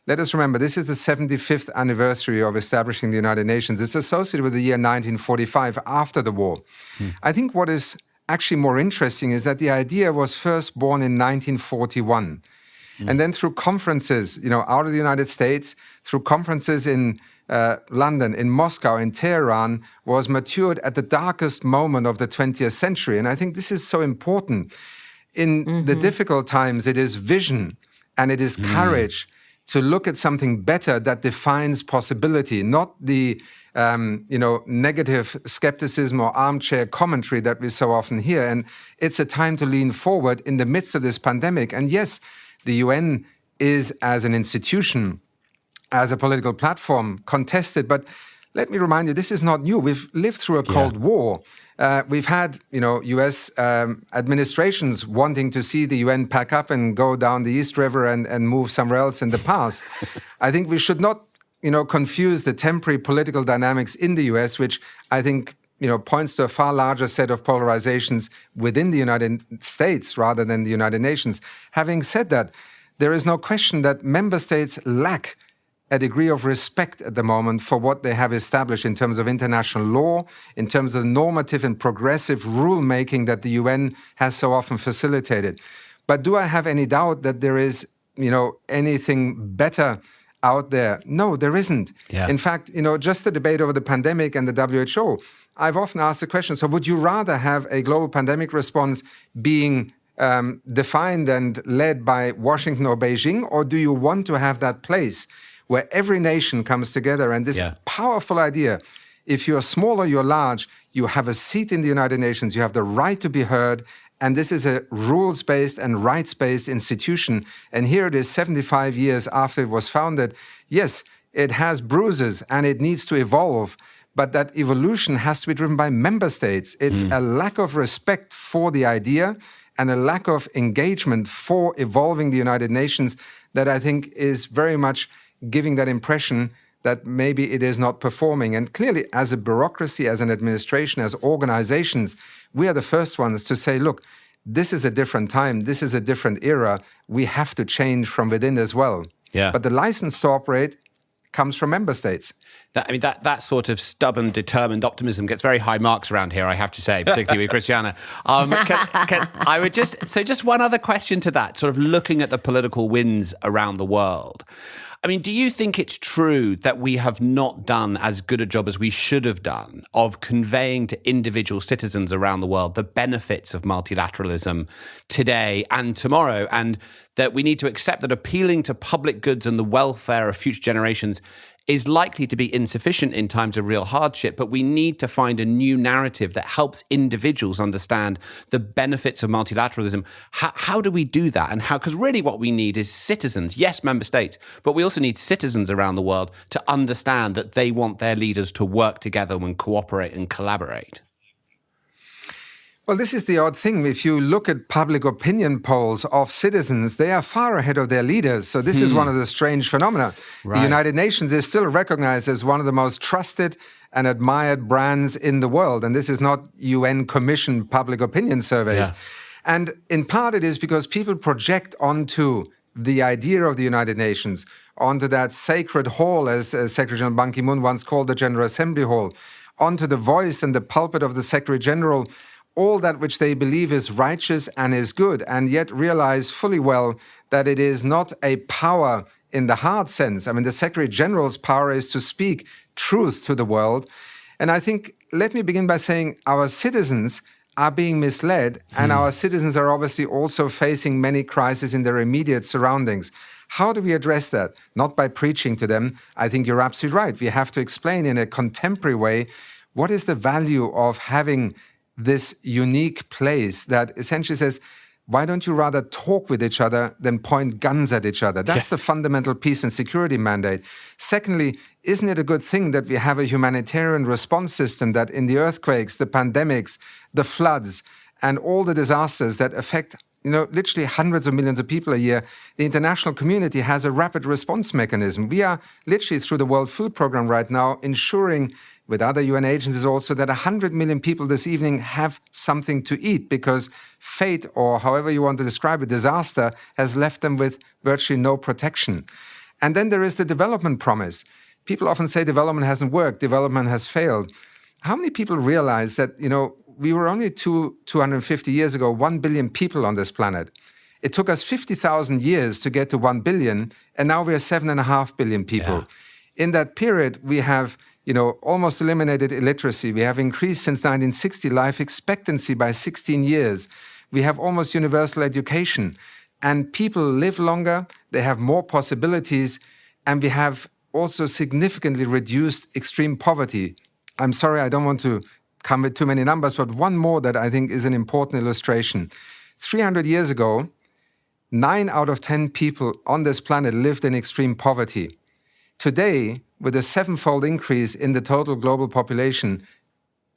let us remember, this is the 75th anniversary of establishing the United Nations. It's associated with the year 1945, after the war. I think what is actually more interesting is that the idea was first born in 1941. And then through conferences, out of the United States, through conferences in London, in Moscow, in Tehran, was matured at the darkest moment of the 20th century. And I think this is so important. In the difficult times, it is vision and it is courage to look at something better that defines possibility, not the negative skepticism or armchair commentary that we so often hear. And it's a time to lean forward in the midst of this pandemic. And yes, the UN is, as an institution, as a political platform, contested. But let me remind you, this is not new. We've lived through a Cold War. We've had, U.S. Administrations wanting to see the UN pack up and go down the East River and move somewhere else in the past. I think we should not, confuse the temporary political dynamics in the U.S., which I think, points to a far larger set of polarizations within the United States rather than the United Nations. Having said that, there is no question that member states lack a degree of respect at the moment for what they have established in terms of international law, in terms of normative and progressive rule-making that the UN has so often facilitated. But do I have any doubt that there is, anything better out there? No, there isn't. Yeah. In fact, just the debate over the pandemic and the WHO, I've often asked the question, so would you rather have a global pandemic response being defined and led by Washington or Beijing, or do you want to have that place where every nation comes together? And this powerful idea, if you're small or you're large, you have a seat in the United Nations, you have the right to be heard, and this is a rules-based and rights-based institution. And here it is 75 years after it was founded. Yes, it has bruises and it needs to evolve, but that evolution has to be driven by member states. It's a lack of respect for the idea and a lack of engagement for evolving the United Nations that I think is very much giving that impression that maybe it is not performing. And clearly, as a bureaucracy, as an administration, as organizations, we are the first ones to say, look, this is a different time, this is a different era, we have to change from within as well. Yeah. But the license to operate comes from member states. That sort of stubborn, determined optimism gets very high marks around here, I have to say, particularly with Christiana. Just one other question to that, sort of looking at the political winds around the world. Do you think it's true that we have not done as good a job as we should have done of conveying to individual citizens around the world the benefits of multilateralism today and tomorrow, and that we need to accept that appealing to public goods and the welfare of future generations is likely to be insufficient in times of real hardship, but we need to find a new narrative that helps individuals understand the benefits of multilateralism? How do we do that? And how? Because really what we need is citizens, yes, member states, but we also need citizens around the world to understand that they want their leaders to work together and cooperate and collaborate. Well, this is the odd thing. If you look at public opinion polls of citizens, they are far ahead of their leaders. So this is one of the strange phenomena. Right. The United Nations is still recognized as one of the most trusted and admired brands in the world. And this is not UN-commissioned public opinion surveys. Yeah. And in part it is because people project onto the idea of the United Nations, onto that sacred hall, as Secretary General Ban Ki-moon once called the General Assembly Hall, onto the voice and the pulpit of the Secretary General, all that which they believe is righteous and is good, and yet realize fully well that it is not a power in the hard sense. The Secretary General's power is to speak truth to the world. And I think, let me begin by saying our citizens are being misled, and our citizens are obviously also facing many crises in their immediate surroundings. How do we address that? Not by preaching to them. I think you're absolutely right. We have to explain in a contemporary way what is the value of having this unique place that essentially says, why don't you rather talk with each other than point guns at each other? That's the fundamental peace and security mandate. Secondly, isn't it a good thing that we have a humanitarian response system that in the earthquakes, the pandemics, the floods, and all the disasters that affect literally hundreds of millions of people a year, the international community has a rapid response mechanism. We are literally through the World Food Programme right now ensuring with other UN agencies also that 100 million people this evening have something to eat because fate, or however you want to describe it, disaster, has left them with virtually no protection. And then there is the development promise. People often say development hasn't worked, development has failed. How many people realize that, we were only 250 years ago, 1 billion people on this planet. It took us 50,000 years to get to 1 billion, and now we are 7.5 billion people. Yeah. In that period, we have almost eliminated illiteracy. We have increased since 1960 life expectancy by 16 years. We have almost universal education. And people live longer, they have more possibilities, and we have also significantly reduced extreme poverty. I'm sorry, I don't want to come with too many numbers, but one more that I think is an important illustration. 300 years ago, 9 out of 10 people on this planet lived in extreme poverty. Today, with a 7-fold increase in the total global population,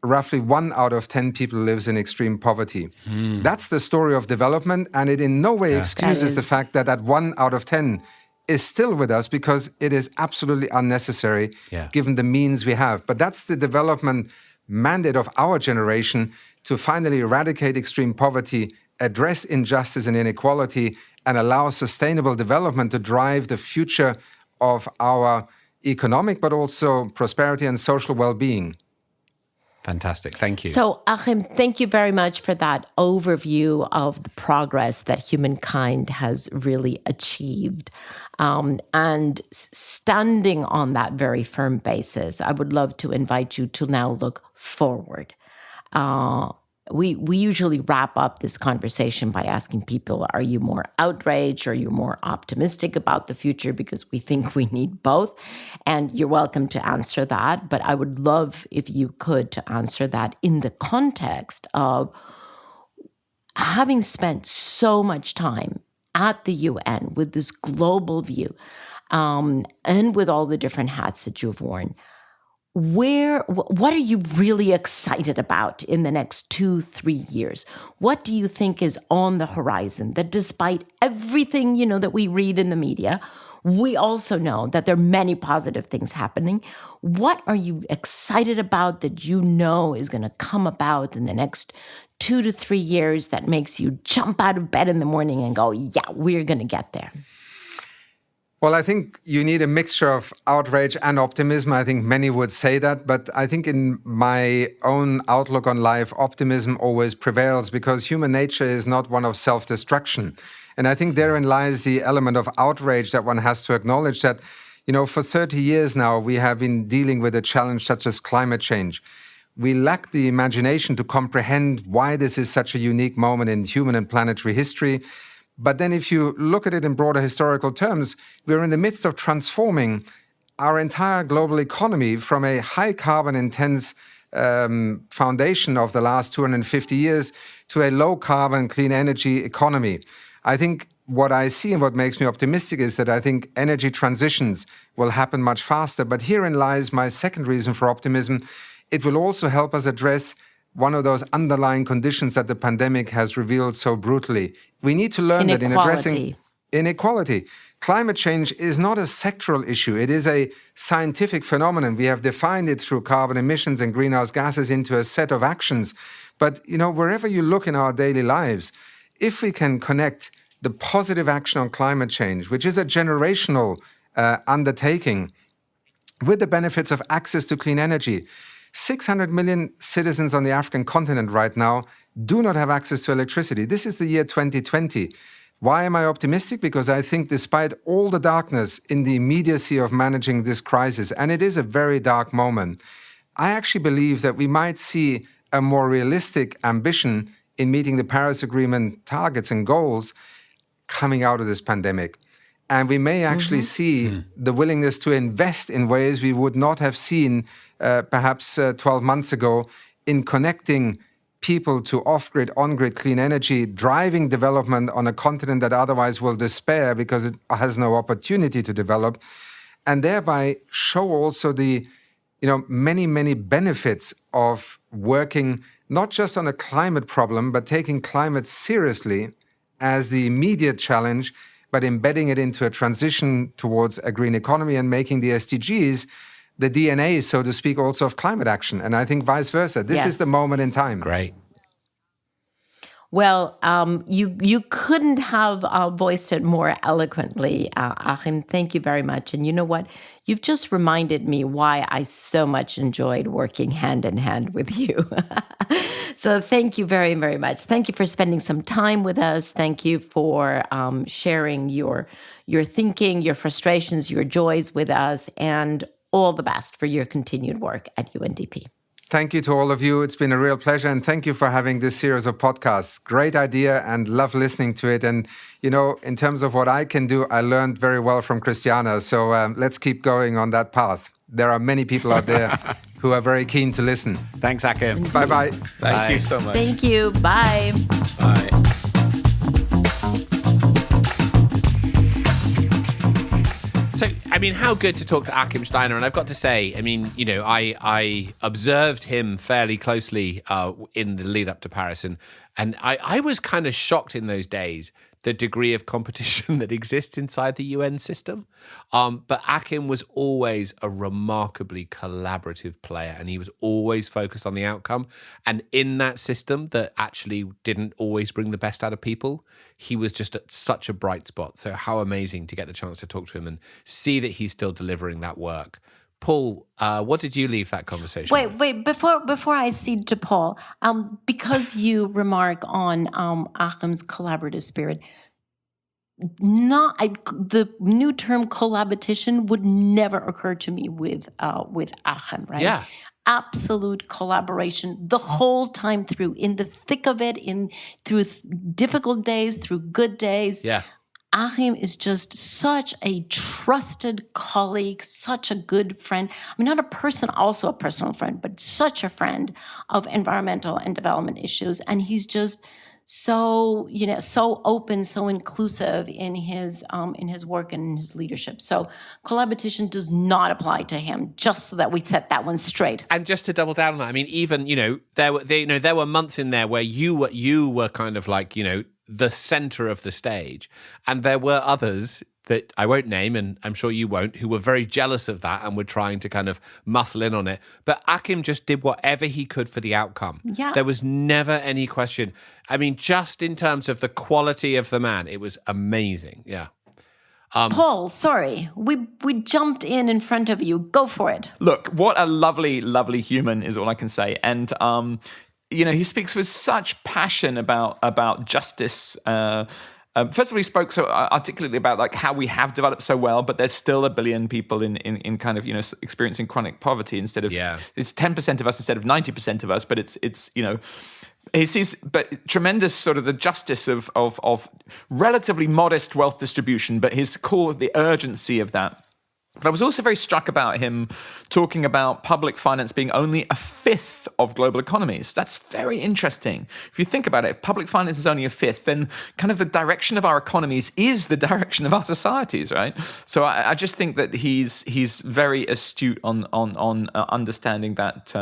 roughly 1 out of 10 people lives in extreme poverty. That's the story of development, and it in no way excuses the fact that 1 out of 10 is still with us because it is absolutely unnecessary given the means we have. But that's the development mandate of our generation to finally eradicate extreme poverty, address injustice and inequality, and allow sustainable development to drive the future of our economic, but also prosperity and social well-being. Fantastic. Thank you. So, Achim, thank you very much for that overview of the progress that humankind has really achieved. And standing on that very firm basis, I would love to invite you to now look forward. We usually wrap up this conversation by asking people, are you more outraged or are you more optimistic about the future? Because we think we need both. And you're welcome to answer that. But I would love if you could to answer that in the context of having spent so much time at the UN with this global view and with all the different hats that you've worn. What are you really excited about in the next 2-3 years? What do you think is on the horizon that despite everything, that we read in the media, we also know that there are many positive things happening. What are you excited about that is going to come about in the next 2 to 3 years that makes you jump out of bed in the morning and go, yeah, we're going to get there? Well, I think you need a mixture of outrage and optimism. I think many would say that, but I think in my own outlook on life, optimism always prevails because human nature is not one of self-destruction. And I think therein lies the element of outrage that one has to acknowledge that, for 30 years now, we have been dealing with a challenge such as climate change. We lack the imagination to comprehend why this is such a unique moment in human and planetary history. But then if you look at it in broader historical terms, we're in the midst of transforming our entire global economy from a high carbon intense foundation of the last 250 years to a low carbon clean energy economy. I think what I see and what makes me optimistic is that I think energy transitions will happen much faster. But herein lies my second reason for optimism. It will also help us address one of those underlying conditions that the pandemic has revealed so brutally. We need to learn that in addressing inequality, climate change is not a sectoral issue. It is a scientific phenomenon. We have defined it through carbon emissions and greenhouse gases into a set of actions. But, wherever you look in our daily lives, if we can connect the positive action on climate change, which is a generational undertaking, with the benefits of access to clean energy, 600 million citizens on the African continent right now do not have access to electricity. This is the year 2020. Why am I optimistic? Because I think despite all the darkness in the immediacy of managing this crisis, and it is a very dark moment, I actually believe that we might see a more realistic ambition in meeting the Paris Agreement targets and goals coming out of this pandemic. And we may actually see the willingness to invest in ways we would not have seen perhaps 12 months ago in connecting people to off-grid, on-grid clean energy, driving development on a continent that otherwise will despair because it has no opportunity to develop, and thereby show also the many, many benefits of working not just on a climate problem, but taking climate seriously as the immediate challenge, but embedding it into a transition towards a green economy and making the SDGs the DNA, so to speak, also of climate action. And I think vice versa. This is the moment in time. Great. Well, you couldn't have voiced it more eloquently, Achim. Thank you very much. And you know what? You've just reminded me why I so much enjoyed working hand in hand with you. So thank you very, very much. Thank you for spending some time with us. Thank you for sharing your thinking, your frustrations, your joys with us, and all the best for your continued work at UNDP. Thank you to all of you. It's been a real pleasure. And thank you for having this series of podcasts. Great idea and love listening to it. And, you know, in terms of what I can do, I learned very well from Christiana. So let's keep going on that path. There are many people out there who are very keen to listen. Thanks, Achim. Bye-bye. Thank you so much. Thank you. Bye. Bye. So, I mean, how good to talk to Achim Steiner. And I've got to say, I mean, you know, I observed him fairly closely in the lead up to Paris. And I was kind of shocked in those days, the degree of competition that exists inside the UN system. But Achim was always a remarkably collaborative player, and he was always focused on the outcome. And in that system that actually didn't always bring the best out of people, he was just at such a bright spot. So how amazing to get the chance to talk to him and see that he's still delivering that work. Paul, what did you leave that conversation with? Wait, before I cede to Paul, because you remark on Achim's collaborative spirit, the new term collaboration would never occur to me with Achim, right? Yeah. Absolute collaboration the whole time through, in the thick of it, through difficult days, through good days. Yeah. Achim is just such a trusted colleague, such a good friend. I mean, not a person, also a personal friend, but such a friend of environmental and development issues. And he's just so, you know, so open, so inclusive in his work and in his leadership. So collaboration does not apply to him, just so that we set that one straight. And just to double down on that, I mean, even, you know, there were months in there where you were kind of like, you know, the center of the stage. And there were others that I won't name, and I'm sure you won't, who were very jealous of that and were trying to kind of muscle in on it. But Achim just did whatever he could for the outcome. Yeah. There was never any question. I mean, just in terms of the quality of the man, it was amazing. Yeah. Paul, sorry, we jumped in front of you. Go for it. Look, what a lovely, lovely human is all I can say. And, you know, he speaks with such passion about justice. First of all, he spoke so articulately about like how we have developed so well, but there's still 1 billion people in kind of, you know, experiencing chronic poverty instead of, it's 10% of us instead of 90% of us, but it's you know, he sees but tremendous sort of the justice of relatively modest wealth distribution, but his core, the urgency of that. But I was also very struck about him talking about public finance being only 1/5 of global economies. That's very interesting. If you think about it, if public finance is only 1/5, then kind of the direction of our economies is the direction of our societies, right? So I just think that he's very astute on understanding that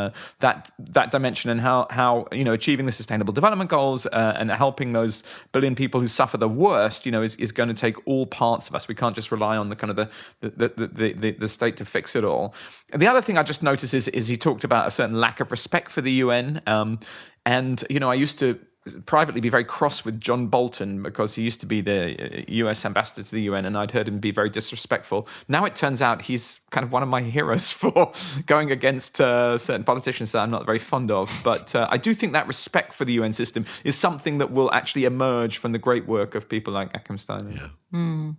dimension and how you know, achieving the Sustainable Development Goals and helping those 1 billion people who suffer the worst, you know, is going to take all parts of us. We can't just rely on the kind of the state to fix it all. And the other thing I just noticed is he talked about a certain lack of respect for the UN. And, you know, I used to privately be very cross with John Bolton because he used to be the US ambassador to the UN, and I'd heard him be very disrespectful. Now it turns out he's kind of one of my heroes for going against certain politicians that I'm not very fond of. But I do think that respect for the UN system is something that will actually emerge from the great work of people like Achim Steiner. Yeah. Mm.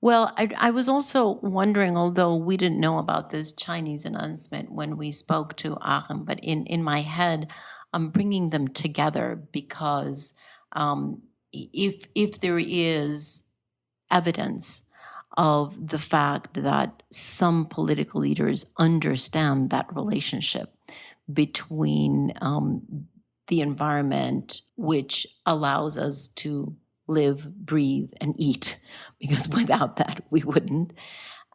Well, I was also wondering, although we didn't know about this Chinese announcement when we spoke to Achim, but in my head, I'm bringing them together because if there is evidence of the fact that some political leaders understand that relationship between the environment, which allows us to live, breathe, and eat, because without that, we wouldn't.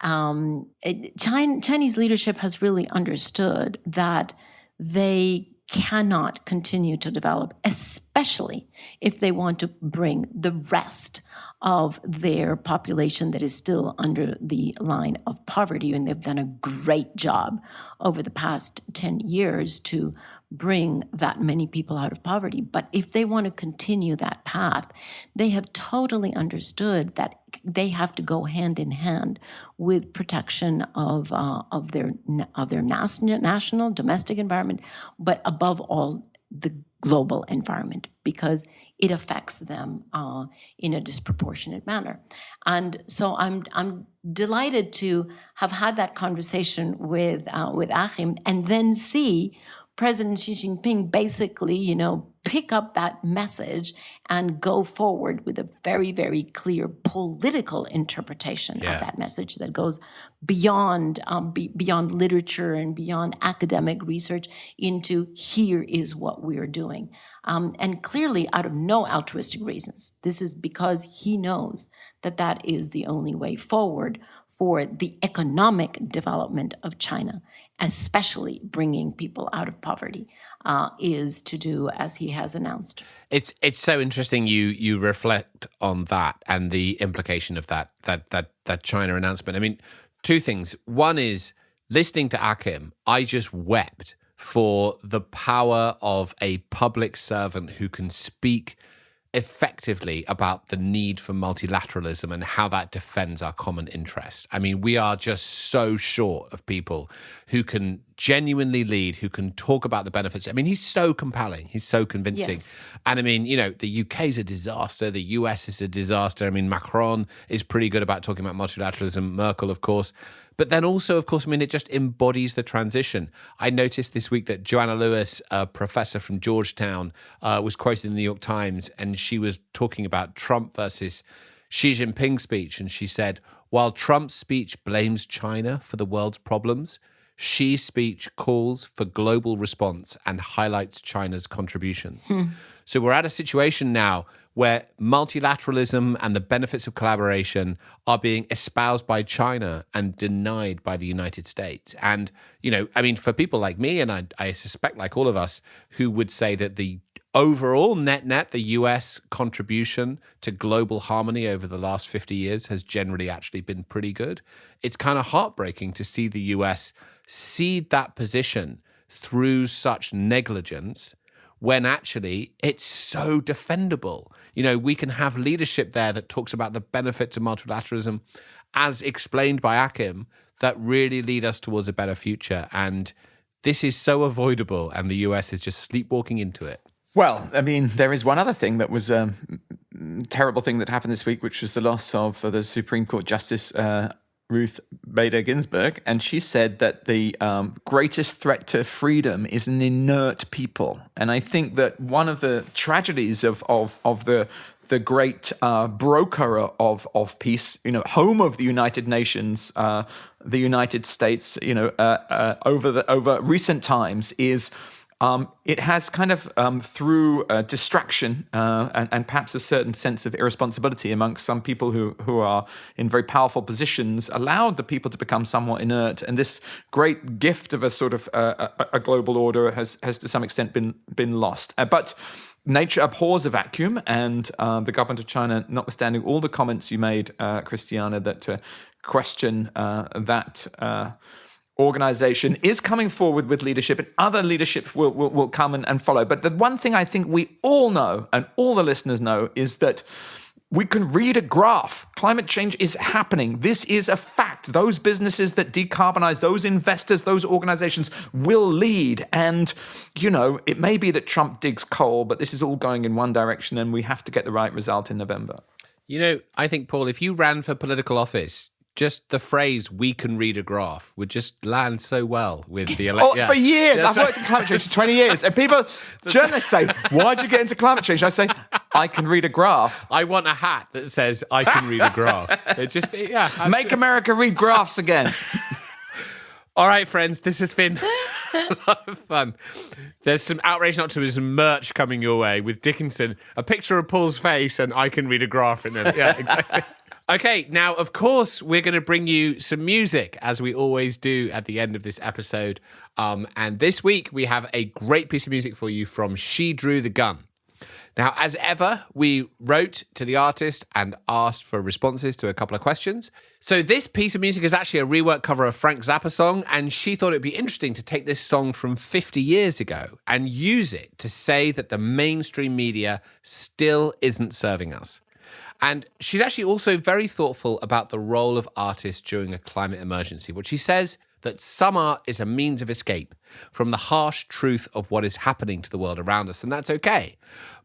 Chinese leadership has really understood that they cannot continue to develop, especially especially if they want to bring the rest of their population that is still under the line of poverty. And they've done a great job over the past 10 years to bring that many people out of poverty. But if they want to continue that path, they have totally understood that they have to go hand in hand with protection of their national domestic environment, but above all, the global environment, because it affects them in a disproportionate manner. And so I'm delighted to have had that conversation with Achim, and then see President Xi Jinping basically, pick up that message and go forward with a very, very clear political interpretation of that message that goes beyond literature and beyond academic research into here is what we're doing. And clearly out of no altruistic reasons. This is because he knows that that is the only way forward for the economic development of China, especially bringing people out of poverty, is to do as he has announced. It's so interesting you reflect on that and the implication of that China announcement. I mean, two things. One is, listening to Achim, I just wept for the power of a public servant who can speak effectively about the need for multilateralism and how that defends our common interest. I mean, we are just so short of people who can genuinely lead, who can talk about the benefits. I mean, he's so compelling. He's so convincing. Yes. And I mean, the UK is a disaster. The US is a disaster. I mean, Macron is pretty good about talking about multilateralism. Merkel, of course. But then also, of course, I mean, it just embodies the transition. I noticed this week that Joanna Lewis, a professor from Georgetown, was quoted in the New York Times, and she was talking about Trump versus Xi Jinping's speech. And she said, while Trump's speech blames China for the world's problems, Xi's speech calls for global response and highlights China's contributions. So we're at a situation now where multilateralism and the benefits of collaboration are being espoused by China and denied by the United States. And, I mean, for people like me, and I suspect like all of us, who would say that the overall net, the US contribution to global harmony over the last 50 years has generally actually been pretty good. It's kind of heartbreaking to see the US cede that position through such negligence when actually it's so defendable. We can have leadership there that talks about the benefits of multilateralism as explained by Achim that really lead us towards a better future. And this is so avoidable, and the US is just sleepwalking into it. Well, I mean, there is one other thing that was a terrible thing that happened this week, which was the loss of the Supreme Court Justice Ruth Bader Ginsburg, and she said that the greatest threat to freedom is an inert people. And I think that one of the tragedies of the great broker of peace, home of the United Nations, the United States, over recent times is. It has kind of, through distraction and perhaps a certain sense of irresponsibility amongst some people who are in very powerful positions, allowed the people to become somewhat inert. And this great gift of a sort of a global order has to some extent been lost. But nature abhors a vacuum, and the government of China, notwithstanding all the comments you made, Christiana, that question that organization, is coming forward with leadership, and other leadership will come and follow. But the one thing I think we all know, and all the listeners know, is that we can read a graph. Climate change is happening. This is a fact. Those businesses that decarbonize, those investors, those organizations will lead. And, it may be that Trump digs coal, but this is all going in one direction, and we have to get the right result in November. I think, Paul, if you ran for political office, just the phrase "we can read a graph" would just land so well with the election. For years. I've worked in climate change for 20 years. And journalists say, why'd you get into climate change? I say, I can read a graph. I want a hat that says, I can read a graph. It just, Make America read graphs again. All right, friends, this has been a lot of fun. There's some Outrage+Optimism merch coming your way with Dickinson, a picture of Paul's face, and I can read a graph in it. Yeah, exactly. Okay, now, of course, we're going to bring you some music, as we always do at the end of this episode. And this week, we have a great piece of music for you from She Drew the Gun. Now, as ever, we wrote to the artist and asked for responses to a couple of questions. So this piece of music is actually a rework cover of Frank Zappa's song, and she thought it'd be interesting to take this song from 50 years ago and use it to say that the mainstream media still isn't serving us. And she's actually also very thoughtful about the role of artists during a climate emergency, which she says that some art is a means of escape from the harsh truth of what is happening to the world around us, and that's okay.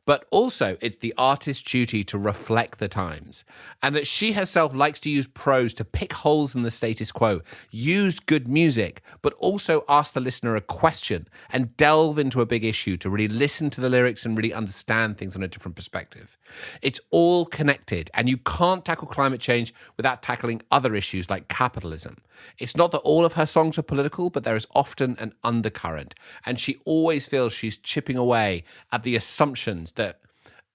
But also, it's the artist's duty to reflect the times, and that she herself likes to use prose to pick holes in the status quo, use good music, but also ask the listener a question and delve into a big issue to really listen to the lyrics and really understand things on a different perspective. It's all connected, and you can't tackle climate change without tackling other issues like capitalism. It's not that all of her songs are political, but there is often an undercurrent, and she always feels she's chipping away at the assumptions that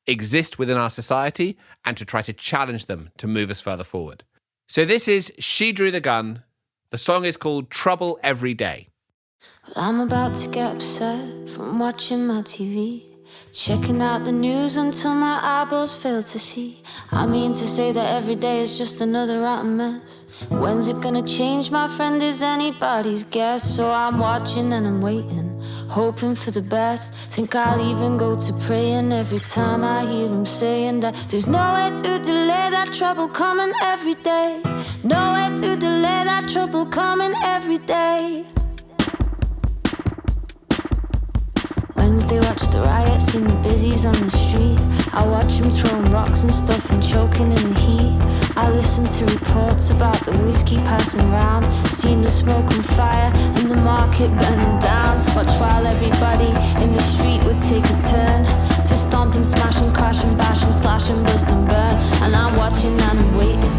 exist within our society and to try to challenge them to move us further forward. So this is She Drew the Gun. The song is called Trouble Every Day. Well, I'm about to get upset from watching my TV, checking out the news until my eyeballs fail to see. I mean to say that every day is just another rotten mess. When's it gonna change, my friend, is anybody's guess. So I'm watching and I'm waiting, hoping for the best. Think I'll even go to praying every time I hear him saying that there's no way to delay that trouble coming every day. No way to delay that trouble coming every day. Wednesday, watch the riots and the busies on the street. I watch them throwing rocks and stuff and choking in the heat. I listen to reports about the whiskey passing round, seeing the smoke and fire and the market burning down. Watch while everybody in the street would take a turn to stomp and smash and crash and bash and slash and bust and burn. And I'm watching and I'm waiting,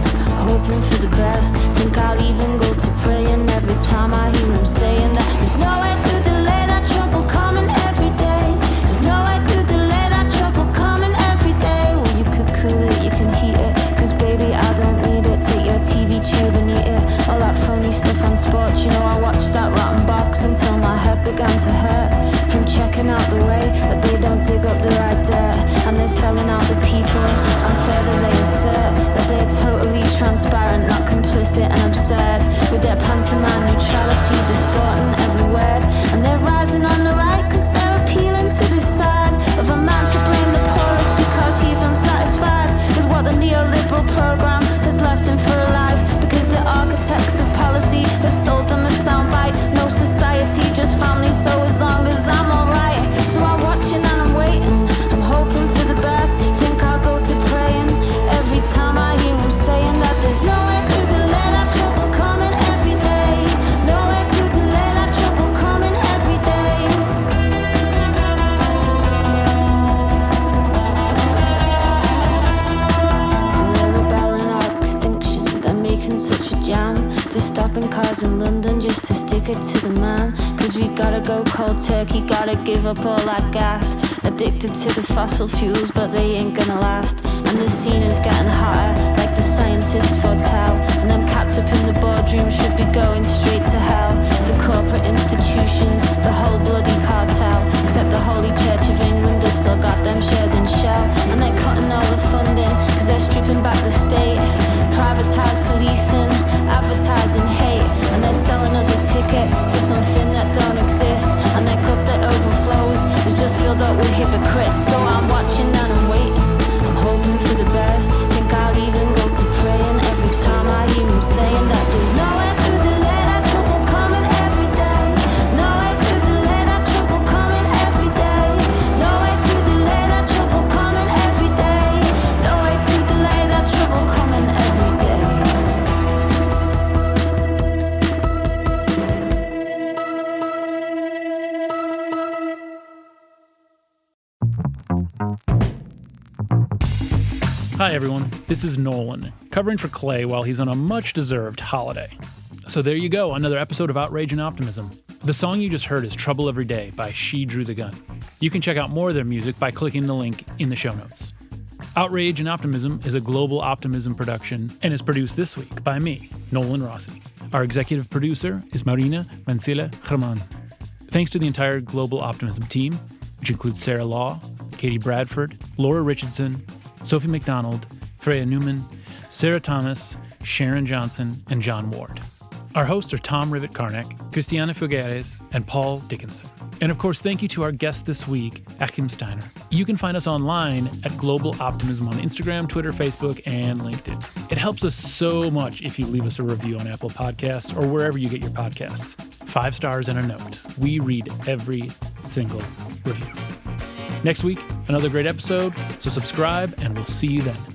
hoping for the best. Think I'll even go to praying every time I hear him saying that there's no way to delay that trouble coming every day. There's no way to delay that trouble coming every day. Well, you could cool it, you can heat it, cause baby, I don't need it. Take your TV tube and eat it. All that phony stuff on sports, you know, I watched that rotten box until my head began to hurt from checking out the way that they don't dig up the right dirt. And they're selling out the people unfair that they assert that they're totally transparent, not complicit and absurd, with their pantomime neutrality distorting every word. And they're rising on the right cause they're appealing to the side of a man to blame the poorest because he's unsatisfied with what the neoliberal program has left him for a life, because the architects of policy have sold them a soundbite. No society, just family, so as long as I'm alright. So I'm watching and I'm waiting, I'm hoping for the best. Think I'll go to praying every time I hear him saying that there's no way to delay that trouble coming every day. No way to delay that trouble coming every day. And they're rebelling our extinction, they're making such a jam. They're stopping cars in London just to stick it to the man. Cause we gotta go cold turkey, gotta give up all that gas. Addicted to the fossil fuels, but they ain't gonna last. And the scene is getting hotter, like the scientists foretell. And them cats up in the boardroom should be going straight to hell. The corporate institutions, the whole bloody cartel. Except the Holy Church of England has still got them shares in Shell. And they're cutting all the funding, cause they're stripping back the state. Privatised policing, advertising hate. And they're selling us a ticket to something that don't exist. And their cup that overflows is just filled up with hypocrites. So I'm watching and I'm waiting, I'm hoping for the best. Think I'll even go to praying every time I hear him saying that there's no way to delay that trouble coming every day. No way to delay that trouble coming every day. No way to delay that trouble coming every day. No way to delay that trouble coming every day. Hi everyone, this is Nolan, covering for Clay while he's on a much-deserved holiday. So there you go, another episode of Outrage and Optimism. The song you just heard is Trouble Every Day by She Drew the Gun. You can check out more of their music by clicking the link in the show notes. Outrage and Optimism is a global optimism production and is produced this week by me, Nolan Rossi. Our executive producer is Marina Mancilla German. Thanks to the entire Global Optimism team, which includes Sarah Law, Katie Bradford, Laura Richardson, Sophie McDonald, Freya Newman, Sarah Thomas, Sharon Johnson, and John Ward. Our hosts are Tom Rivet-Karnak, Christiana Figueres, and Paul Dickinson. And of course, thank you to our guest this week, Achim Steiner. You can find us online at Global Optimism on Instagram, Twitter, Facebook, and LinkedIn. It helps us so much if you leave us a review on Apple Podcasts or wherever you get your podcasts. 5 stars and a note. We read every single review. Next week, another great episode, so subscribe and we'll see you then.